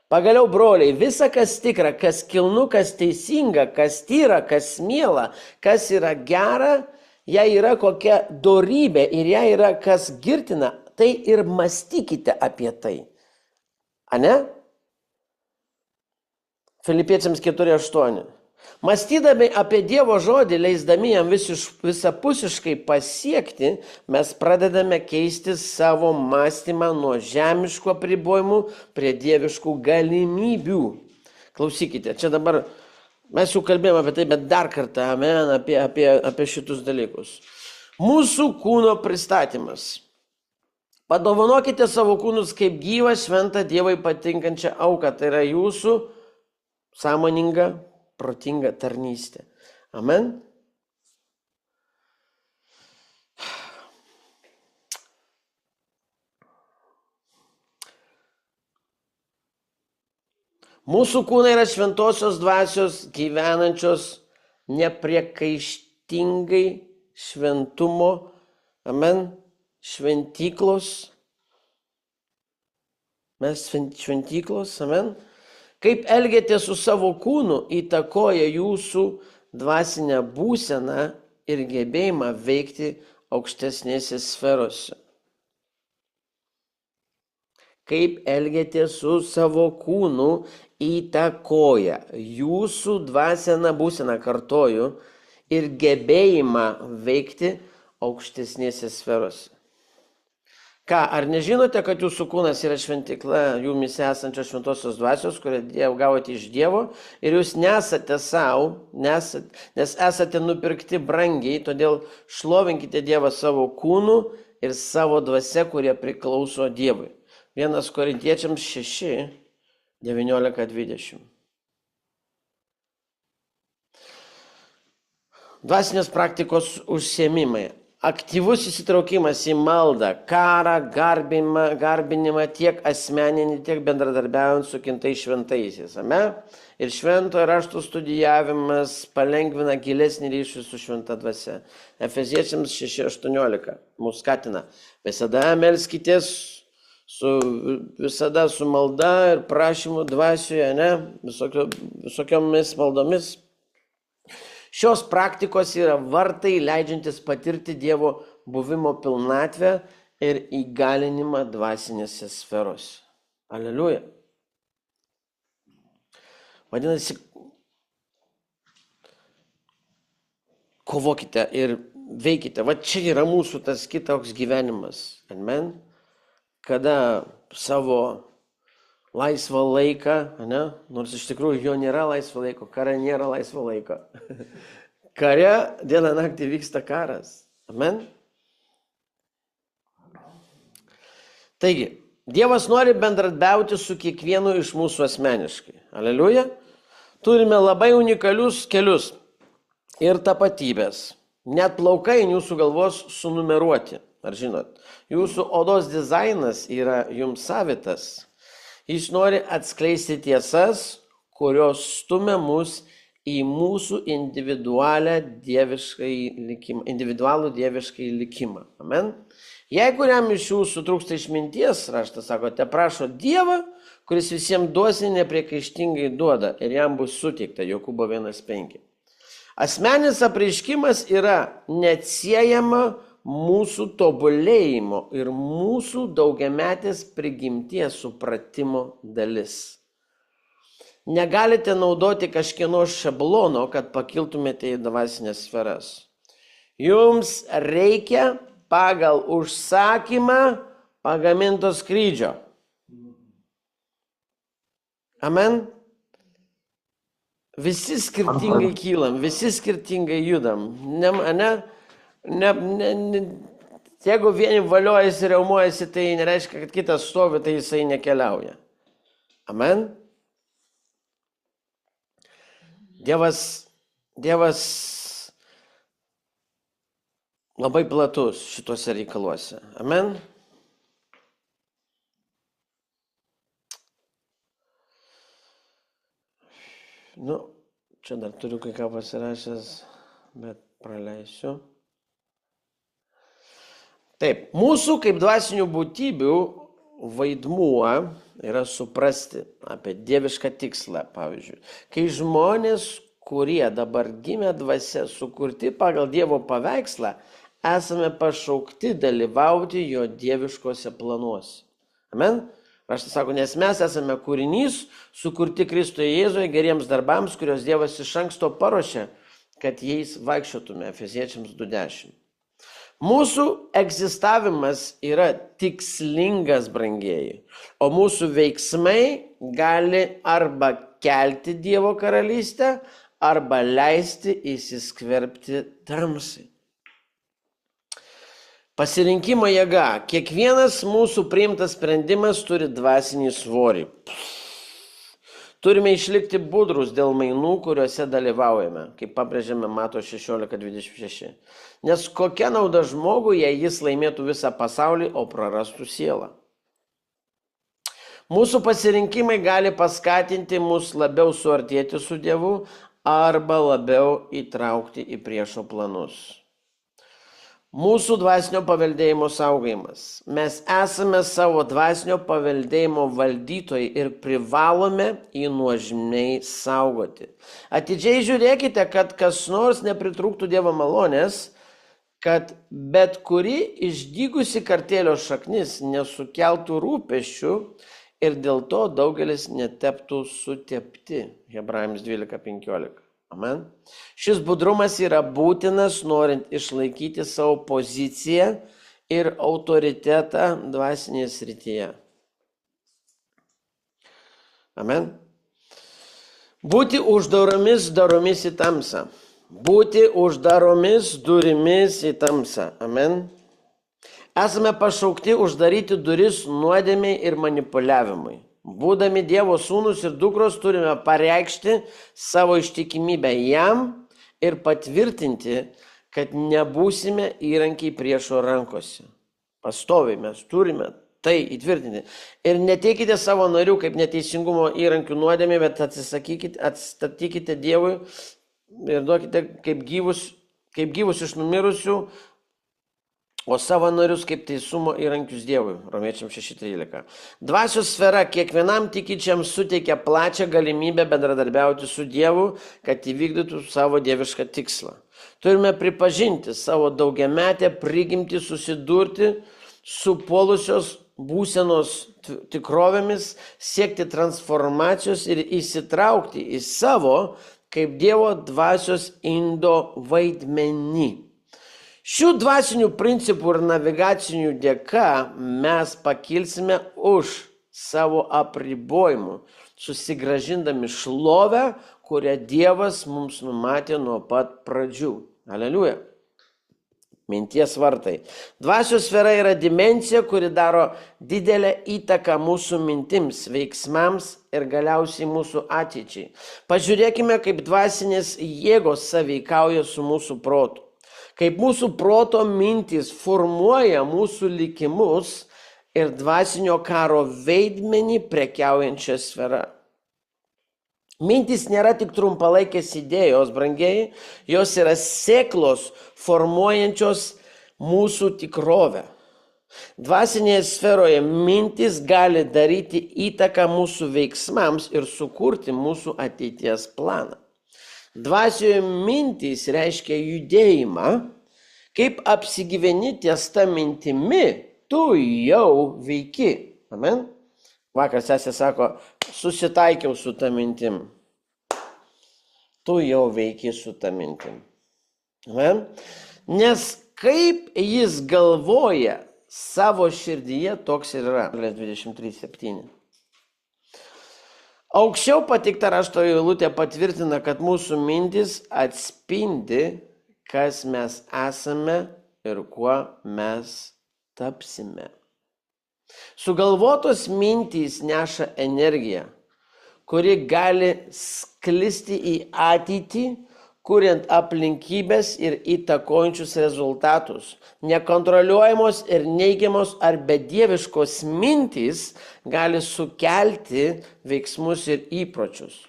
Pagaliau, broliai, visa, kas tikra, kas kilnu, kas teisinga, kas tyra, kas miela, kas yra gera, jei yra kokia dorybė ir jei yra kas girtina, tai ir mąstykite apie tai. Ane? Filipiečiams 4:8. Mąstydami apie Dievo žodį, leisdami jam visapusiškai pasiekti, mes pradedame keisti savo mąstymą nuo žemiškų apribojimų prie dieviškų galimybių. Klausykite, čia dabar mes jau kalbėjome apie tai, bet dar kartą, amen, apie šitus dalykus. Mūsų kūno pristatymas. Padovanokite savo kūnus kaip gyvą, šventą, Dievui patinkančią auką. Tai yra jūsų sąmoninga, protinga tarnystė. Amen. Mūsų kūnai yra šventosios dvasios gyvenančios nepriekaištingai šventumo, amen, šventyklos. Mes šventyklos, amen. Kaip elgiatės su savo kūnu įtakoja jūsų dvasinę būseną ir gebėjimą veikti aukštesnėse sferose. Kaip elgiatės su savo kūnu įtakoja jūsų dvasinę būseną, kartoju, ir gebėjimą veikti aukštesnėse sferose. Ką, ar nežinote, kad jūsų kūnas yra šventykla jumise esančios šventosios dvasios, kurią gavote iš Dievo, ir jūs nesate savo, nes esate nupirkti brangiai, todėl šlovinkite Dievą savo kūnu ir savo dvasia, kurie priklauso Dievui. 1 Korintiečiams 6, 19-20. Dvasinės praktikos užsiėmimai. Aktyvus įsitraukimas į maldą, karą, garbinimą tiek asmeninį, tiek bendradarbiaujant su kintais šventaisiais. Ir šventojo rašto studijavimas palengvina gilesnį ryšį su šventa dvasia. Efeziečiams 6:18 mus skatina. Visada melskitės visada su malda ir prašymu dvasioje, visokiomis maldomis. Šios praktikos yra vartai, leidžiantis patirti Dievo buvimo pilnatvę ir įgalinimą dvasinėse sferose. Aleliuja. Vadinasi, kovokite ir veikite. Va čia yra mūsų tas kitoks gyvenimas. Amen. Kada savo laisvą laiką, nors iš tikrųjų jo nėra laisvo laiko, kare nėra laisvo laiko. Kare dieną naktį vyksta karas. Amen. Taigi, Dievas nori bendradarbiauti su kiekvienu iš mūsų asmeniškai. Aleliuja. Turime labai unikalius kelius ir tapatybės. Net plaukai jūsų galvos sunumeruoti. Ar žinot? Jūsų odos dizainas yra jums savitas. Jis nori atskleisti tiesas, kurios stumia mus į mūsų individualų dieviškai likimą. Amen. Jei kuriam iš jūsų trūksta išminties, raštas sako, te prašo Dievą, kuris visiems dosniai nepriekaištingai duoda ir jam bus suteikta. Jokūbo 1:5. Asmeninis apreiškimas yra neatsiejama mūsų tobulėjimo ir mūsų daugiametės prigimties supratimo dalis. Negalite naudoti kažkieno šablono, kad pakiltumėte į dvasinės sferas. Jums reikia pagal užsakymą pagaminto skrydžio. Amen. Visi skirtingai kylam, visi skirtingai judam. Jeigu vieni valiojasi, reumuojasi, tai nereiškia, kad kitas stovi, tai jisai nekeliauja. Amen. Dievas labai platus šituose reikaluose. Amen. Čia dar turiu kai ką pasirašęs, bet praleisiu. Taip, mūsų kaip dvasinių būtybių vaidmuo yra suprasti apie dievišką tikslą, pavyzdžiui. Kai žmonės, kurie dabar gimė dvasia, sukurti pagal Dievo paveikslą, esame pašaukti dalyvauti jo dieviškose planuose. Amen? Raštas sako, nes mes esame kūrinys, sukurti Kristuje Jėzuje geriems darbams, kurios Dievas iš anksto paruošė, kad jais vaikščiotume. Efeziečiams 2:10. Mūsų egzistavimas yra tikslingas, brangieji, o mūsų veiksmai gali arba kelti Dievo karalystę, arba leisti įsiskverbti tamsai. Pasirinkimo jėga. Kiekvienas mūsų priimtas sprendimas turi dvasinį svorį. Turime išlikti budrus dėl mainų, kuriuose dalyvaujame, kaip pabrėžiame Mato 16:26. Nes kokia nauda žmogui, jei jis laimėtų visą pasaulį, o prarastų sielą. Mūsų pasirinkimai gali paskatinti mus labiau suartėti su Dievu arba labiau įtraukti į priešo planus. Mūsų dvasinio paveldėjimo saugojimas. Mes esame savo dvasinio paveldėjimo valdytojai ir privalome jį nuožmiai saugoti. Atidžiai žiūrėkite, kad kas nors nepritrūktų Dievo malonės, kad bet kuri išdygusi kartėlio šaknis nesukeltų rūpesčių ir dėl to daugelis neteptų sutepti. Hebrajams 12:15. Amen. Šis budrumas yra būtinas, norint išlaikyti savo poziciją ir autoritetą dvasinėje srityje. Amen. Būti uždaromis durimis į tamsą. Būti uždaromis durimis į tamsą. Amen. Esame pašaukti uždaryti duris nuodėmei ir manipuliavimui. Būdami Dievo sūnus ir dukros turime pareikšti savo ištikimybę jam ir patvirtinti, kad nebūsime įrankiai priešo rankose. Pastoviai mes turime tai įtvirtinti. Ir neteikite savo narių kaip neteisingumo įrankių nuodėmė, bet atstatykite Dievui ir duokite kaip gyvus iš numirusių, o savo narius kaip teisumo įrankius Dievui. Romiečiams 6:13. Dvasios sfera kiekvienam tikinčiam suteikia plačią galimybę bendradarbiauti su Dievu, kad įvykdytų savo dievišką tikslą. Turime pripažinti savo daugiametę prigimtį susidurti su puolusios būsenos tikrovėmis, siekti transformacijos ir įsitraukti į savo kaip Dievo dvasios indo vaidmenį. Šių dvasinių principų ir navigacinių dėka mes pakilsime už savo apribojimų, susigrąžindami šlovę, kurią Dievas mums numatė nuo pat pradžių. Aleliuja. Minties vartai. Dvasios sfera yra dimensija, kuri daro didelę įtaką mūsų mintims, veiksmams ir galiausiai mūsų ateičiai. Pažiūrėkime, kaip dvasinės jėgos sąveikauja su mūsų protu. Kaip mūsų proto mintys formuoja mūsų likimus ir dvasinio karo veidmenį prekiaujančią sferą. Mintys nėra tik trumpalaikės idėjos, brangieji, jos yra sėklos formuojančios mūsų tikrovę. Dvasinėje sferoje mintys gali daryti įtaką mūsų veiksmams ir sukurti mūsų ateities planą. Dvasioje mintys reiškia judėjimą, kaip apsigyveni ties ta mintimi, tu jau veiki. Amen. Vakar sesė sako, susitaikiau su ta mintim. Tu jau veiki su ta mintim. Amen. Nes kaip jis galvoja savo širdyje, toks ir yra. 23:7. Aukščiau pateikta rašto eilutė patvirtina, kad mūsų mintys atspindi, kas mes esame ir kuo mes tapsime. Sugalvotos mintys neša energiją, kuri gali sklisti į ateitį, kuriant aplinkybės ir įtakojančius rezultatus. Nekontroliuojamos ir neigiamos ar bedieviškos mintys gali sukelti veiksmus ir įpročius,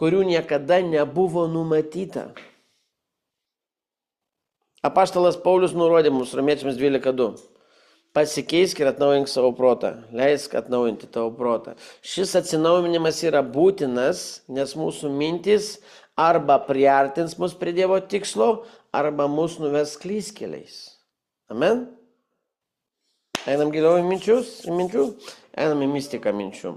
kurių niekada nebuvo numatyta. Apaštalas Paulius nurodė mums Romiečiams 12:2. Pasikeisk ir atnaujink savo protą. Leisk atnaujinti tavo protą. Šis atsinaujinimas yra būtinas, nes mūsų mintys arba priartins mus prie Dievo tikslo, arba mus nuves klystkeliais. Amen? Einam giliau į minčių, einam į mistiką minčių.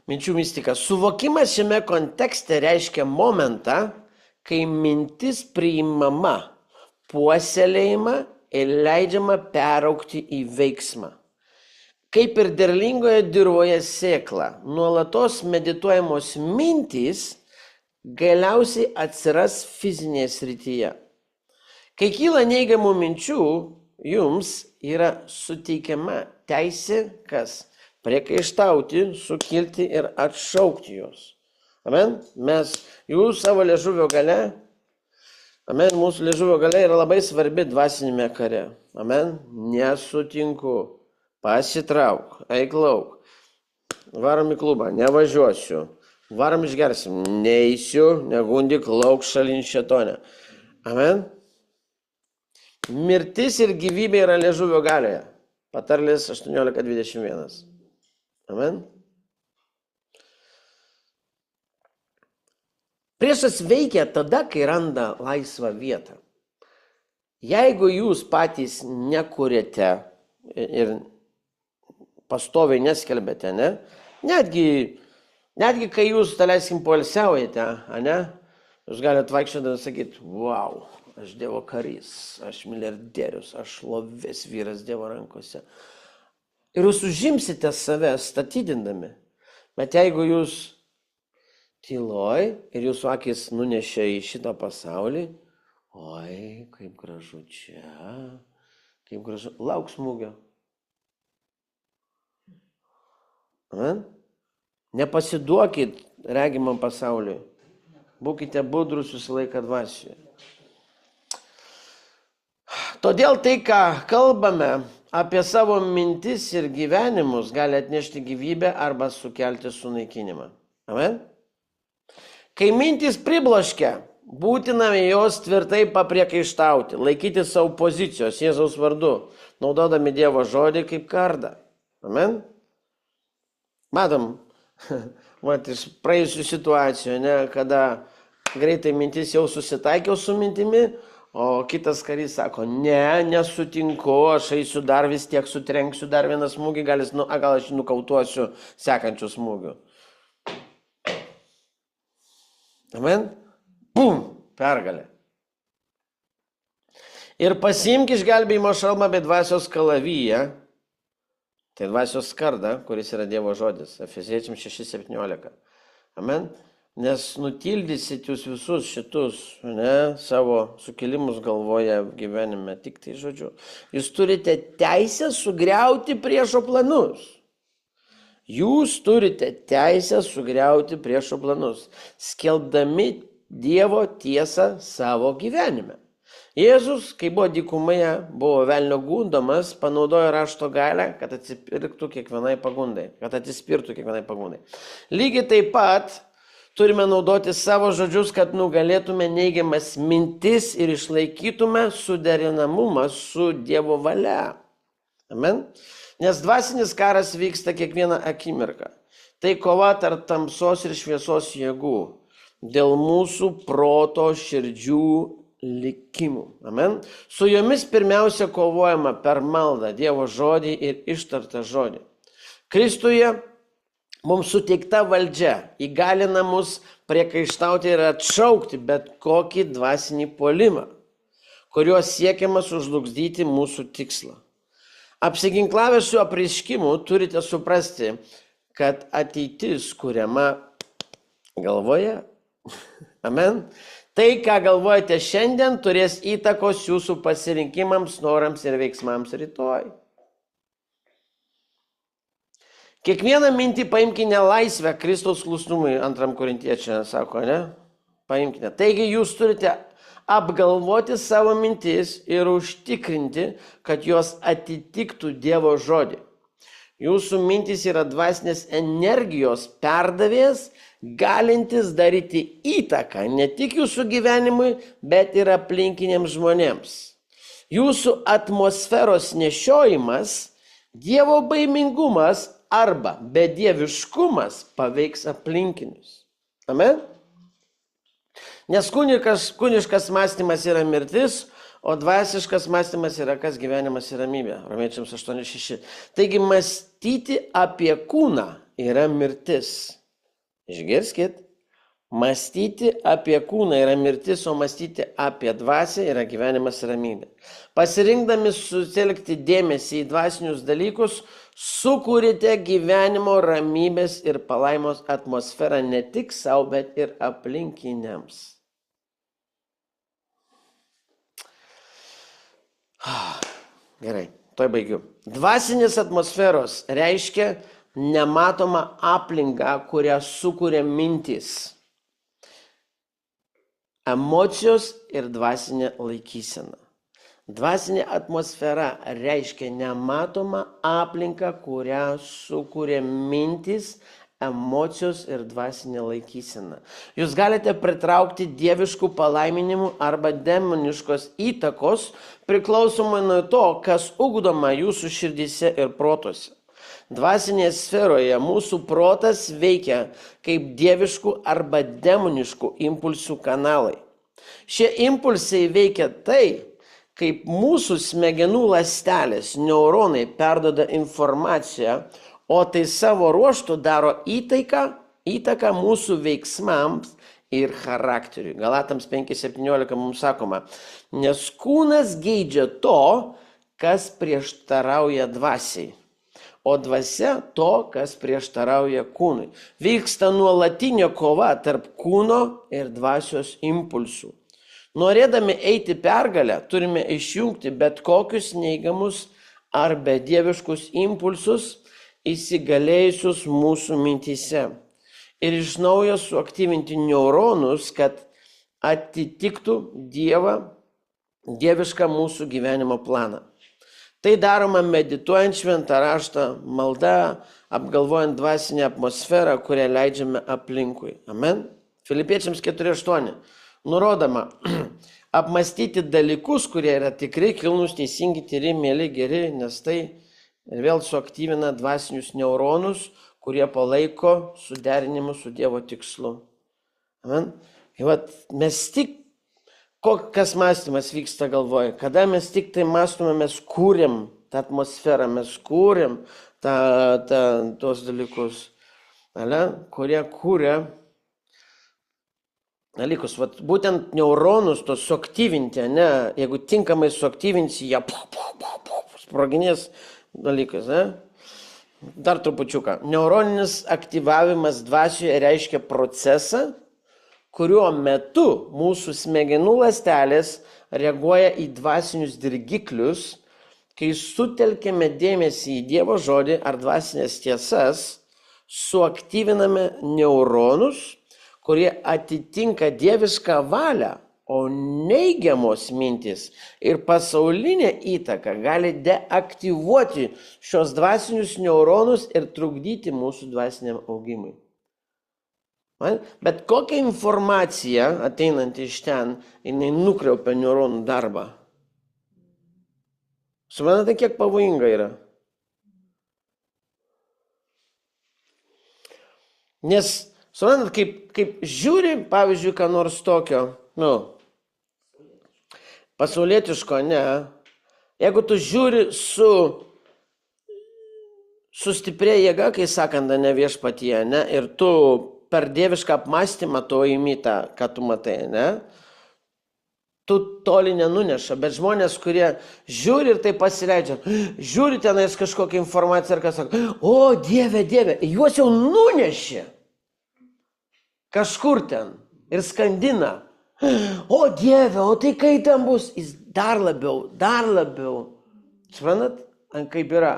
Minčių mistika. Suvokimas šiame kontekste reiškia momentą, kai mintis priimama, puoselėjama ir leidžiama peraugti į veiksmą. Kaip ir derlingoje dirvoje sėkla, nuolatos medituojamos mintys galiausiai atsiras fizinėje srityje. Kai kyla neigiamų minčių, jums yra suteikiama teisė, kas? Priekaištauti, sukilti ir atšaukti juos. Amen? Jūs savo liežuvio gale, amen, mūsų liežuvio gale yra labai svarbi dvasinėme kare. Amen? Nesutinku, pasitrauk, eik lauk, varom į klubą, nevažiuosiu, varom išgersim, neįsiu, negundik, lauk šalin šėtonę. Amen? Mirtis ir gyvybė yra liežuvio galioje. Patarlės 18:21. Amen. Priešas veikia tada, kai randa laisvą vietą. Jeigu jūs patys nekuriate ir pastoviai neskelbėte, ne? Netgi kai jūs, daleiskim, poilsiaujate, ne? Jūs galite vaikščioti ir sakyti, wow, aš Dievo karys, aš milijardierius, aš šlovės vyras Dievo rankose. Ir jūs užimsite save statydindami. Bet jeigu jūs tyloj ir jūsų akis nunešė į šitą pasaulį, oi, kaip gražu čia, kaip gražu, lauk smūgio. Amen? Nepasiduokit regimam pasauliui. Būkite budrus visą laiką dvasioje. Todėl tai, ką kalbame apie savo mintis ir gyvenimus, gali atnešti gyvybę arba sukelti sunaikinimą. Amen? Kai mintis pribloškia, būtina jos tvirtai papriekaištauti, laikyti savo pozicijos Jėzaus vardu, naudodami Dievo žodį kaip kardą. Amen? Matom, iš praėjusių situacijų, ne, kada greitai mintis jau susitaikiau su mintimi, o kitas karys sako, ne, nesutinku, aš eisiu dar vis tiek sutrenksiu dar vieną smūgį, gal aš nukautuosiu sekančių smūgių. Amen? Bum, pergalė. Ir pasiimk išgelbėjimo šalmą bei dvasios kalaviją, tai dvasios skardą, kuris yra Dievo žodis, Efeziečiams 6:17. Amen? Nes nutildysit jūs visus šitus, ne, savo sukilimus galvoje gyvenime, tik tai žodžiu. Jūs turite teisę sugriauti priešo planus. Jūs turite teisę sugriauti priešo planus, skelbdami Dievo tiesą savo gyvenime. Jėzus, kai buvo dykumoje, buvo velnio gundomas, panaudojo rašto galią, kad atsispirtų kiekvienai pagundai. Lygiai taip pat turime naudoti savo žodžius, kad nugalėtume neigiamas mintis ir išlaikytume suderinamumą su Dievo valia. Amen? Nes dvasinis karas vyksta kiekvieną akimirką. Tai kova tarp tamsos ir šviesos jėgų dėl mūsų proto širdžių likimų. Amen? Su jomis pirmiausia kovojama per maldą, Dievo žodį ir ištartą žodį. Kristuje mums suteikta valdžia įgalina mus priekaištauti ir atšaukti bet kokį dvasinį puolimą, kuriuo siekiama sužlugdyti mūsų tikslą. Apsiginklavę šiuo apreiškimu turite suprasti, kad ateitis kuriama galvoje. Amen. Tai, ką galvojate šiandien, turės įtakos jūsų pasirinkimams, norams ir veiksmams rytoj. Kiekvieną mintį paimkite laisvę Kristaus klusnumui, 2 Korintiečiams sako, ne? Paimkite. Taigi jūs turite apgalvoti savo mintis ir užtikrinti, kad jos atitiktų Dievo žodį. Jūsų mintis yra dvasinės energijos perdavėjas, galintis daryti įtaką ne tik jūsų gyvenimui, bet ir aplinkiniams žmonėms. Jūsų atmosferos nešiojimas, Dievo baimingumas arba bedieviškumas paveiks aplinkinius. Amen? Nes kūniškas mąstymas yra mirtis, O dvasiškas mąstymas yra kas? Gyvenimas ir ramybė. Romiečiams 8:6. Taigi mąstyti apie kūną yra mirtis. Išgirskit. Mąstyti apie kūną yra mirtis, o mąstyti apie dvasią yra gyvenimas ir ramybė. Pasirinkdami sutelkti dėmesį į dvasinius dalykus, sukūrite gyvenimo ramybės ir palaimos atmosferą ne tik savo, bet ir aplinkiniams. Gerai, toj baigiu. Dvasinės atmosferos reiškia nematomą aplinką, kurią sukuria mintys, emocijos ir dvasinė laikysena. Dvasinė atmosfera reiškia nematomą aplinką, kurią sukuria mintys, emocijos ir dvasinė laikysena. Jūs galite pritraukti dieviškų palaiminimų arba demoniškos įtakos priklausomai nuo to, kas ugdoma jūsų širdyse ir protuose. Dvasinėje sferoje mūsų protas veikia kaip dieviškų arba demoniškų impulsų kanalai. Šie impulsai veikia tai, kaip mūsų smegenų ląstelės, neuronai perduoda informaciją, o tai savo ruožtu daro įtaką mūsų veiksmams ir charakteriui. Galatams 5:17 mums sakoma, nes kūnas geidžia to, kas prieštarauja dvasiai, o dvasia to, kas prieštarauja kūnui. Vyksta nuolatinė kova tarp kūno ir dvasios impulsų. Norėdami eiti pergalę, turime išjungti bet kokius neigiamus ar bedieviškus impulsus įsigalėjusius mūsų mintyse ir iš naujo suaktyvinti neuronus, kad atitiktų dievišką mūsų gyvenimo planą. Tai daroma medituojant šventą raštą, malda, apgalvojant dvasinę atmosferą, kurią leidžiame aplinkui. Amen. Filipiečiams 4:8. Nurodoma apmastyti dalykus, kurie yra tikrai kilnūs, teisingi, tyri, mėly, geri, nes tai vėl suaktyvina dvasinius neuronus, kurie palaiko suderinimu su Dievo tikslu. Amen. Ir vat mes tik kokias mąstymas vyksta galvoje. Kada mes tik tai mąstome, mes kūrėm tą atmosferą, mes kūrėm tos dalykus, kurie kūrė dalykus. Vat būtent neuronus tos suaktyvinti, ne? Jeigu tinkamai suaktyvinsi, jie sproginės dalykas. Ne? Dar trupučiuką. Neuroninis aktyvavimas dvasioje reiškia procesą, kuriuo metu mūsų smegenų ląstelės reaguoja į dvasinius dirgiklius, kai sutelkėme dėmesį į Dievo žodį ar dvasinės tiesas, suaktyviname neuronus, kurie atitinka dievišką valią, o neigiamos mintis ir pasaulinė įtaka gali deaktyvuoti šios dvasinius neuronus ir trukdyti mūsų dvasiniam augimui. Bet kokia informacija ateinanti iš ten, jinai nukreipia neuronų darbą. Suprantate, kiek pavojinga yra? Nes, suprantate, kaip žiūri, pavyzdžiui, ką nors tokio, pasaulietiško, ne. Jeigu tu žiūri su stiprė jėga, kai sakant, ne viešpatyje, ne, ir tu per dievišką apmąstymą to įmytą, ką tu matai, ne, tu toli nenuneša, bet žmonės, kurie žiūri ir tai pasileidžia, žiūri tenais kažkokią informaciją ir kas sako, o Dieve, Dieve, juos jau nunešė kažkur ten ir skandina. O Dieve, o tai kai ten bus, jis dar labiau. Suprantat, kaip yra.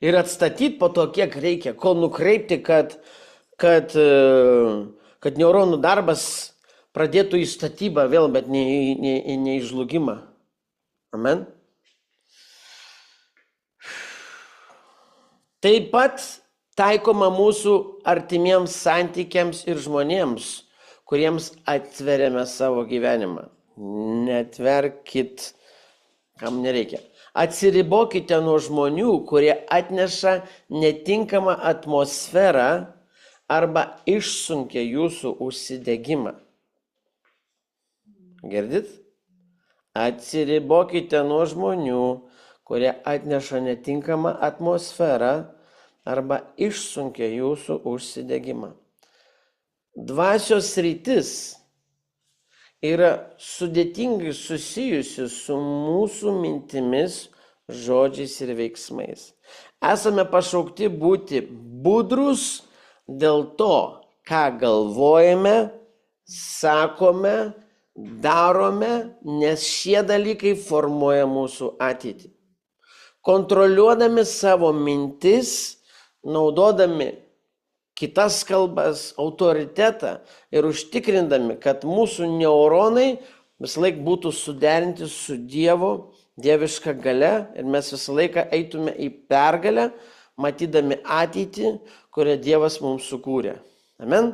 Ir atstatyti po to, kiek reikia, kol nukreipti, kad neuronų darbas pradėtų į statybą vėl, bet ne į žlugimą. Amen. Taip pat taikoma mūsų artimiems santykiams ir žmonėms, kuriems atveriame savo gyvenimą. Netverkit, kam nereikia. Atsiribokite nuo žmonių, kurie atneša netinkamą atmosferą arba išsunkia jūsų užsidegimą. Girdit? Atsiribokite nuo žmonių, kurie atneša netinkamą atmosferą arba išsunkia jūsų užsidegimą. Dvasios sritis yra sudėtingai susijusi su mūsų mintimis, žodžiais ir veiksmais. Esame pašaukti būti budrus dėl to, ką galvojame, sakome, darome, nes šie dalykai formuoja mūsų ateitį. Kontroliuodami savo mintis, naudodami kitas kalbas, autoritetą ir užtikrindami, kad mūsų neuronai visą laiką būtų suderinti su Dievo, dieviška galia ir mes visą laiką eitume į pergalę, matydami ateitį, kurią Dievas mums sukūrė. Amen.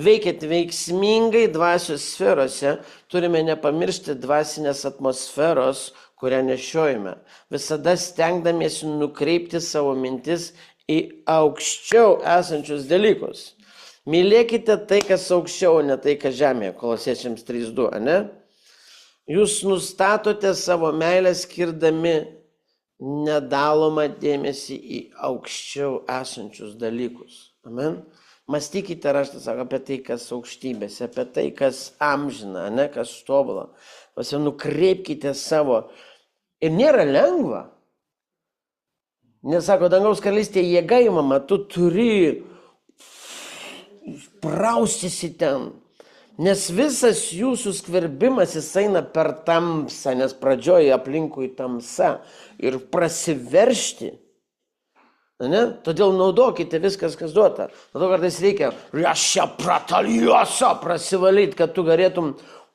Veikiant veiksmingai dvasios sferose, turime nepamiršti dvasinės atmosferos, kurią nešiojame. Visada stengdamiesi nukreipti savo mintis į aukščiau esančius dalykus. Mylėkite tai, kas aukščiau, ne tai, kas žemėje. Kolosiečiams 3:2, ne? Jūs nustatote savo meilę skirdami nedalomą dėmesį į aukščiau esančius dalykus. Amen. Mąstykite, raštas sako, apie tai, kas aukštybėse, apie tai, kas amžina, ne, kas tobula. Nukreipkite savo. Ir nėra lengva. Nes sako, dangaus karalystėje jėga įmama, tu turi praustisi ten. Nes visas jūsų skverbimas jis eina per tamsą, nes pradžioje aplinkui tamsa ir prasiveršti. Ne? Todėl naudokite viskas, kas duota. Todėl kartais reikia prasivalyti, kad tu galėtum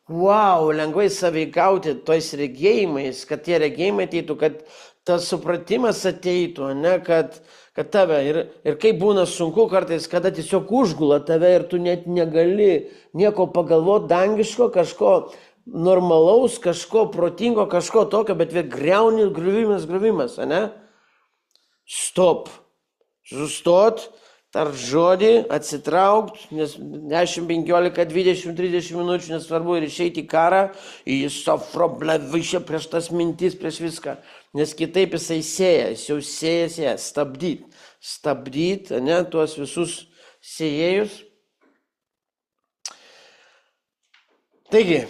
lengvai sąveikauti tojais regėjimais, kad tie regėjimai ateitų, kad tas supratimas ateitų, ne? Kad tave ir kaip būna sunku kartais, kada tiesiog užgula tave ir tu net negali nieko pagalvoti dangiško, kažko normalaus, kažko protingo, kažko tokio, bet vėl griuvimas, ne? Stop. Sustot, tar žodį, atsitraukt, nes 10, 15, 20, 30 minučių, nesvarbu, ir išeiti į karą, jis višia prieš tas mintis, prieš viską. Nes kitaip jisai sėja, jis jau sėja, stabdyt, ne, tuos visus sėjėjus. Taigi,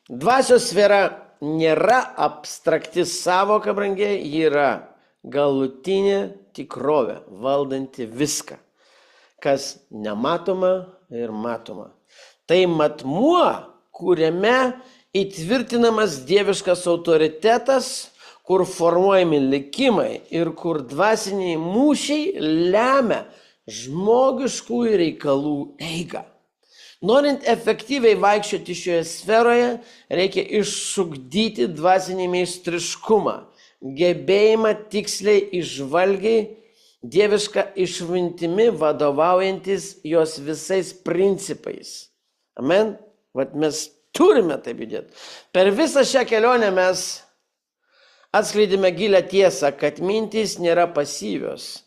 dvasios sfera nėra abstrakti savoka, brangiai, ji yra galutinė tikrovė, valdanti viską, kas nematoma ir matoma. Tai matmuo, kuriame įtvirtinamas dieviškas autoritetas, kur formuojami likimai ir kur dvasiniai mūšiai lemia žmogiškųjų reikalų eigą. Norint efektyviai vaikščioti šioje sferoje, reikia išugdyti dvasinį meistriškumą, gebėjimą tiksliai išvalgiai, dievišką išmintimi vadovaujantis jos visais principais. Amen? Vat mes turime taip judėti. Per visą šią kelionę mes atskleidėme gilią tiesą, kad mintys nėra pasyvios,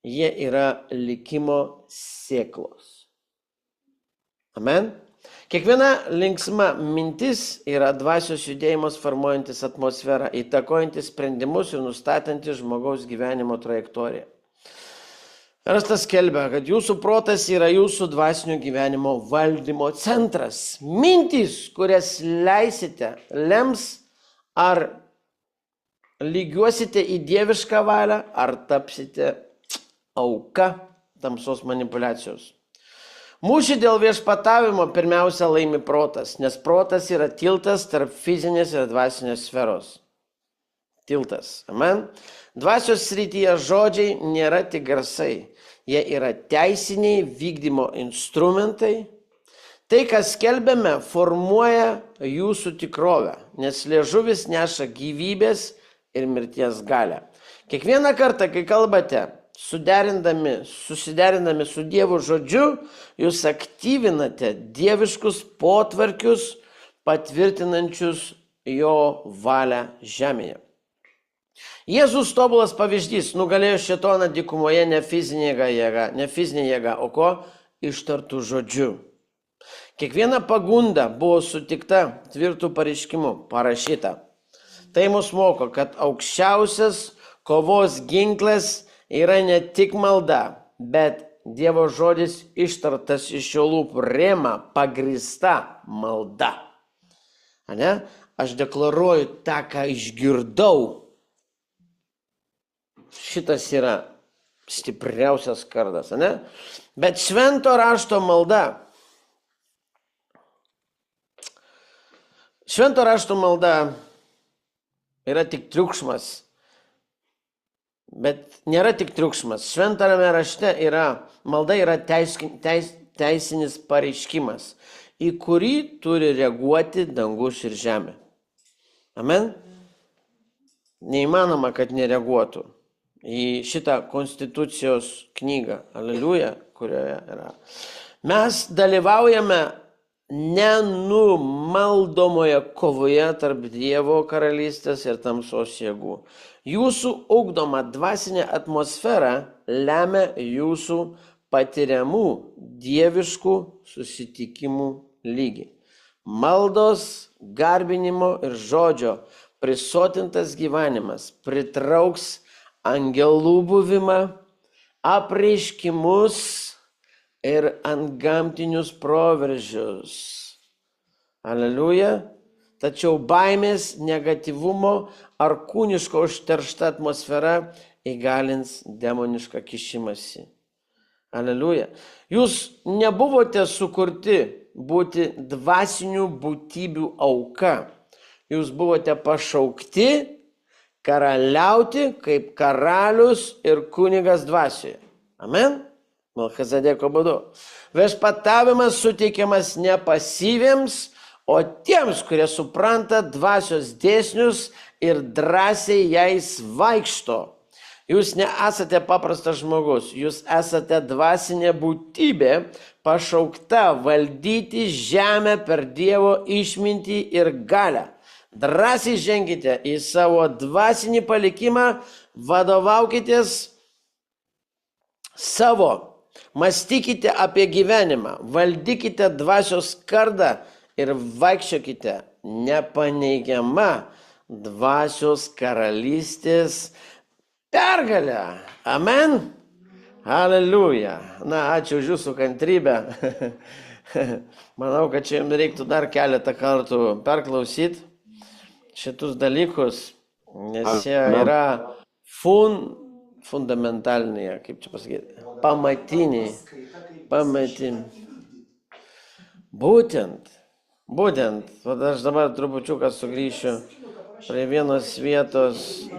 jie yra likimo sėklos. Amen? Kiekviena linksma mintis yra dvasios judėjimas formuojantis atmosferą, įtakojantis sprendimus ir nustatantis žmogaus gyvenimo trajektoriją. Rastas skelbia, kad jūsų protas yra jūsų dvasinio gyvenimo valdymo centras. Mintys, kurias leisite, lems, ar lygiuosite į dievišką valią, ar tapsite auka tamsos manipulacijos. Mūšį dėl viešpatavimo pirmiausia laimi protas, nes protas yra tiltas tarp fizinės ir dvasinės sferos. Tiltas. Amen. Dvasios srityje žodžiai nėra tik garsai, jie yra teisiniai vykdymo instrumentai. Tai, kas skelbiame, formuoja jūsų tikrovę, nes liežuvis neša gyvybės ir mirties galią. Kiekvieną kartą, kai kalbate, susiderindami su Dievo žodžiu, jūs aktyvinate dieviškus potvarkius, patvirtinančius jo valią žemėje. Jėzus tobulas pavyzdys nugalėjo šėtoną dykumoje ne fizinė jėga, o ko? Ištartų žodžiu. Kiekviena pagunda buvo sutikta tvirtų pareiškimų, parašyta. Tai mus moko, kad aukščiausias kovos ginklas yra ne tik malda, bet Dievo žodis ištartas iš jo lūpų, rėma pagrįsta malda. Ane? Aš deklaruoju tą, ką išgirdau. Šitas yra stipriausias kardas, ane? Bet švento rašto malda. Švento rašto malda yra tik triukšmas. Bet nėra tik triukšmas. Šventame rašte malda yra teisinis pareiškimas, į kurį turi reaguoti dangus ir žemė. Amen? Neįmanoma, kad nereaguotų į šitą konstitucijos knygą, aleliuja, kurioje yra. Mes dalyvaujame nenumaldomoje kovoje tarp Dievo karalystės ir tamsos jėgų. Jūsų ugdoma dvasinė atmosfera lemia jūsų patiriamų dieviškų susitikimų lygį. Maldos, garbinimo ir žodžio prisotintas gyvenimas pritrauks angelų buvimą, apreiškimus ir antgamtinius proveržius. Aleliuja. Tačiau baimės, negatyvumo ar kūniško užteršta atmosfera įgalins demonišką kišimąsi. Aleliuja. Jūs nebuvote sukurti būti dvasinių būtybių auka. Jūs buvote pašaukti karaliauti kaip karalius ir kunigas dvasioje. Amen? Melchizedeko būdu. Viešpatavimas suteikiamas ne pasyviems, o tiems, kurie supranta dvasios dėsnius ir drąsiai jais vaikšto. Jūs nesate paprastas žmogus, jūs esate dvasinė būtybė, pašaukta valdyti žemę per Dievo išmintį ir galią. Drąsiai ženkite į savo dvasinį palikimą, vadovaukitės savo, mąstykite apie gyvenimą, valdykite dvasios kardą ir vaikščiokite nepaneigiama dvasios karalystės pergalę. Amen. Aleliuja. Na, ačiū už jūsų kantrybę. Manau, kad čia jums reiktų dar keletą kartų perklausyti šitus dalykus, nes jie yra fundamentaliniai, kaip čia pasakyti, pamatiniai. Būtent, aš dabar trupučiuką sugrįšiu prie vienos vietos.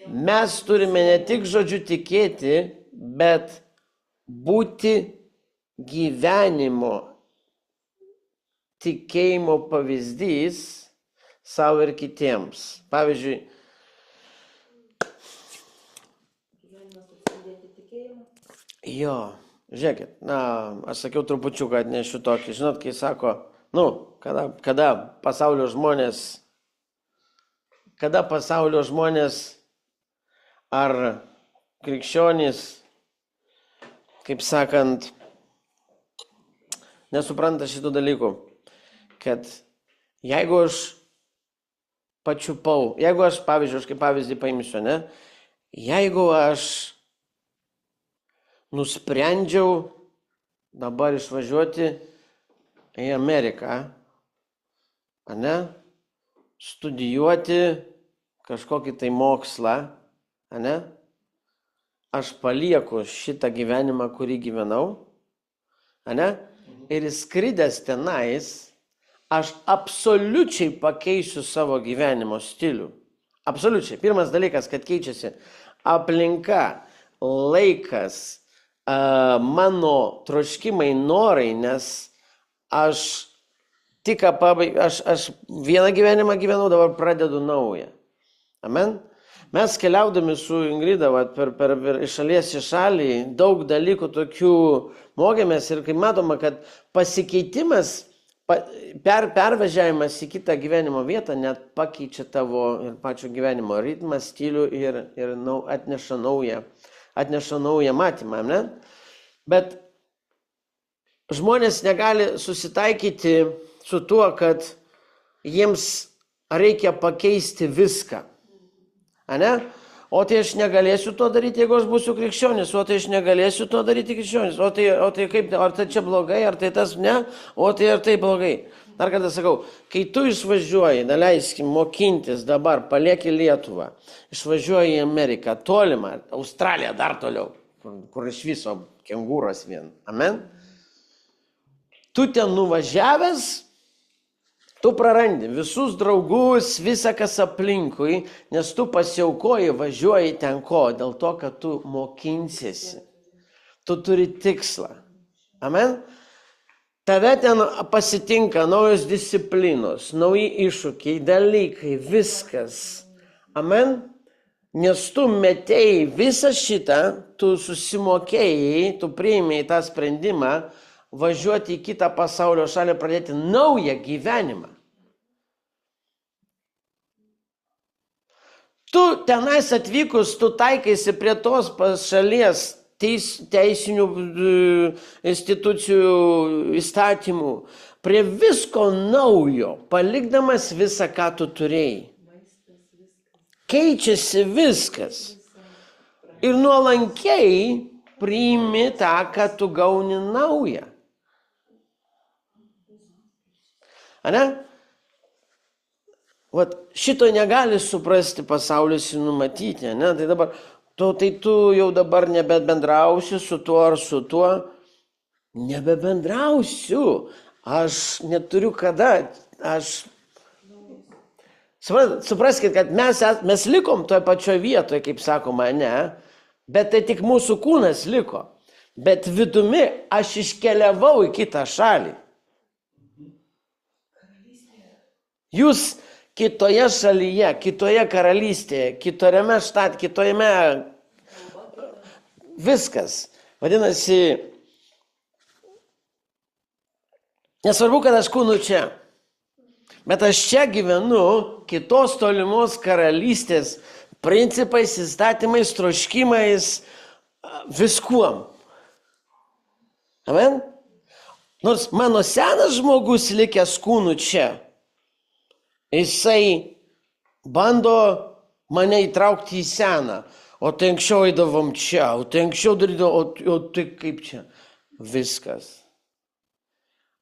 Mes turime ne tik žodžiu tikėti, bet būti gyvenimo tikėjimo pavyzdys savo ir kitiems. Pavyzdžiui, žiūrėkit, aš sakiau trupučiuką atnešiu tokį, žinot, kai sako, kada pasaulio žmonės ar krikščionys, kaip sakant, nesupranta šitų dalykų, kad jeigu aš pačiupau, jeigu aš, pavyzdžiui, aš kaip pavyzdį paimsiu, ne, jeigu aš nusprendžiau dabar išvažiuoti į Ameriką, ane, studijuoti kažkokį tai mokslą, ane, aš palieku šitą gyvenimą, kurį gyvenau, ane, ir įskridęs tenais, aš absoliučiai pakeisiu savo gyvenimo stilių. Absoliučiai. Pirmas dalykas, kad keičiasi aplinka, laikas, mano troškimai, norai, nes aš tik aš vieną gyvenimą gyvenau, dabar pradedu naują. Amen? Mes keliaudami su Ingrida per iš šalies į šalį, daug dalykų tokių mokėmės ir kaip matoma, kad pasikeitimas pervažiavimas į kitą gyvenimo vietą net pakeičia tavo ir pačio gyvenimo ritmą, stilių ir atneša naują matymą, ne? Bet žmonės negali susitaikyti su tuo, kad jiems reikia pakeisti viską. Ane? O tai aš negalėsiu to daryti, jeigu aš būsiu krikščionis, o tai aš negalėsiu to daryti krikščionis, o tai kaip, ar tai čia blogai, ar tai tas ne, o tai ar tai blogai. Dar kartą sakau, kai tu išvažiuoji, daleiskim, mokintis dabar, palieki Lietuvą, išvažiuoji į Ameriką, tolimą, Australiją dar toliau, kur iš viso kengūros vien. Amen? Tu ten nuvažiavęs, tu prarandi visus draugus, visą kas aplinkui, nes tu pasiaukoji, važiuoji ten ko, dėl to, kad tu mokinsiesi. Tu turi tikslą. Amen? Tave ten pasitinka naujos disciplinos, nauji iššūkiai, dalykai, viskas. Amen? Nes tu metėjai visą šitą, tu susimokėjai, tu priėmėjai tą sprendimą, važiuoti į kitą pasaulio šalį, pradėti naują gyvenimą. Tu tenais atvykus, tu taikaisi prie tos šalies teisinių institucijų įstatymų, prie visko naujo, palikdamas visą, ką tu turėjai. Keičiasi viskas. Ir nuolankiai priimi tą, ką tu gauni naują. Ane? Vat šito negali suprasti pasaulis ir numatyti, ne? Tai dabar, tu jau dabar nebebendrausi su tuo ar su tuo. Nebebendrausiu. Aš neturiu kada. Supraskite, kad mes likom toje pačioje vietoje, kaip sakoma, ne? Bet tai tik mūsų kūnas liko. Bet vidumi aš iškeliavau į kitą šalį. Jūs kitoje šalyje, kitoje karalystėje, kitojame štate, kitojame viskas. Vadinasi, nesvarbu, kad aš kūnu čia, bet aš čia gyvenu kitos tolimos karalystės principais, įstatymais, troškimais, viskuom. Amen? Nors mano senas žmogus likęs kūnu čia, jisai bando mane įtraukti į seną. O tai anksčiau eidavom čia, o tai anksčiau darydavom, o tai kaip čia? Viskas.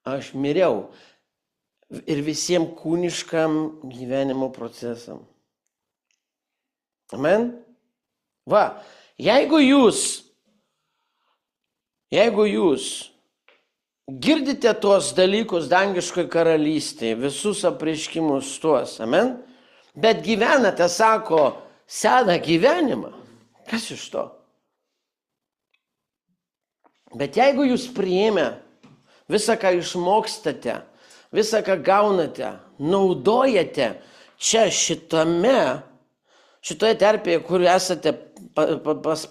Aš miriau ir visiems kūniškam gyvenimo procesam. Amen? Va, jeigu jūs girdite tuos dalykus dangiškoje karalystėje, visus apreiškimus tuos, amen? Bet gyvenate, sako, seną gyvenimą. Kas iš to? Bet jeigu jūs priėmė visą, ką išmokstate, visą, ką gaunate, naudojate čia šitoje terpėje, kur esate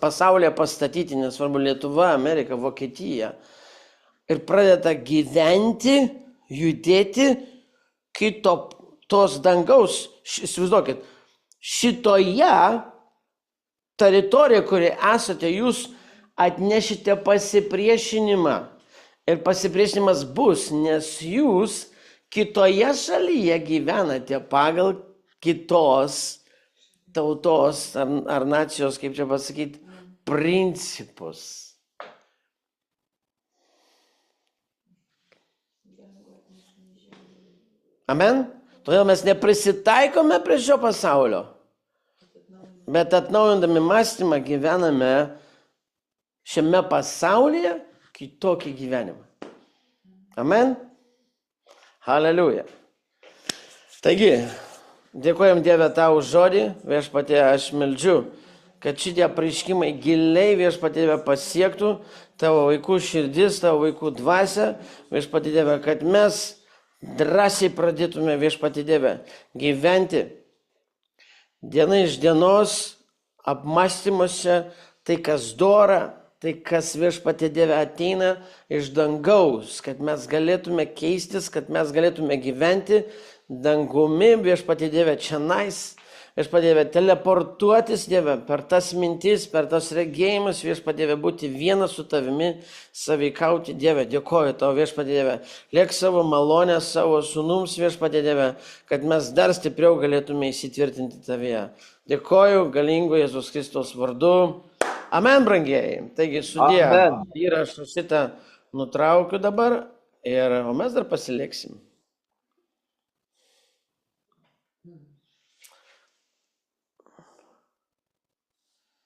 pasaulyje pastatyti, nesvarbu Lietuva, Amerika, Vokietija, ir pradeda gyventi, judėti tos dangaus, įsivaizduokit, šitoje teritorijoje, kurioje esate, jūs atnešite pasipriešinimą. Ir pasipriešinimas bus, nes jūs kitoje šalyje gyvenate pagal kitos tautos ar nacijos, kaip čia pasakyti, principus. Amen? Todėl mes neprisitaikome prie šio pasaulio, bet atnaujindami mąstymą gyvename šiame pasaulyje kitokį gyvenimą. Amen? Haleliuja. Taigi, dėkojam Dieve tau už žodį, Viešpatie, aš meldžiu, kad šitie apreiškimai giliai Viešpatie pasiektų tavo vaikų širdis, tavo vaikų dvasia, Viešpatie Dieve, kad mes drąsiai pradėtume Viešpatie Dieve gyventi diena iš dienos apmąstymuose tai, kas dora, tai kas viešpatie Dieve ateina iš dangaus, kad mes galėtume keistis, kad mes galėtume gyventi dangumi viešpatie Dieve čianais. Viešpatie Dieve, teleportuotis Dieve per tas mintis, per tas regėjimus, viešpatie Dieve, būti vienas su tavimi, sąveikauti Dieve. Dėkoju tau, viešpatie Dieve. Liek savo malonę savo sūnums, viešpatie Dieve, kad mes dar stipriau galėtume įsitvirtinti tavyje. Dėkoju galingo Jėzus Kristaus vardu. Amen, brangieji. Taigi, sudie. Įrašą šitą nutraukiu dabar, o mes dar pasiliksim.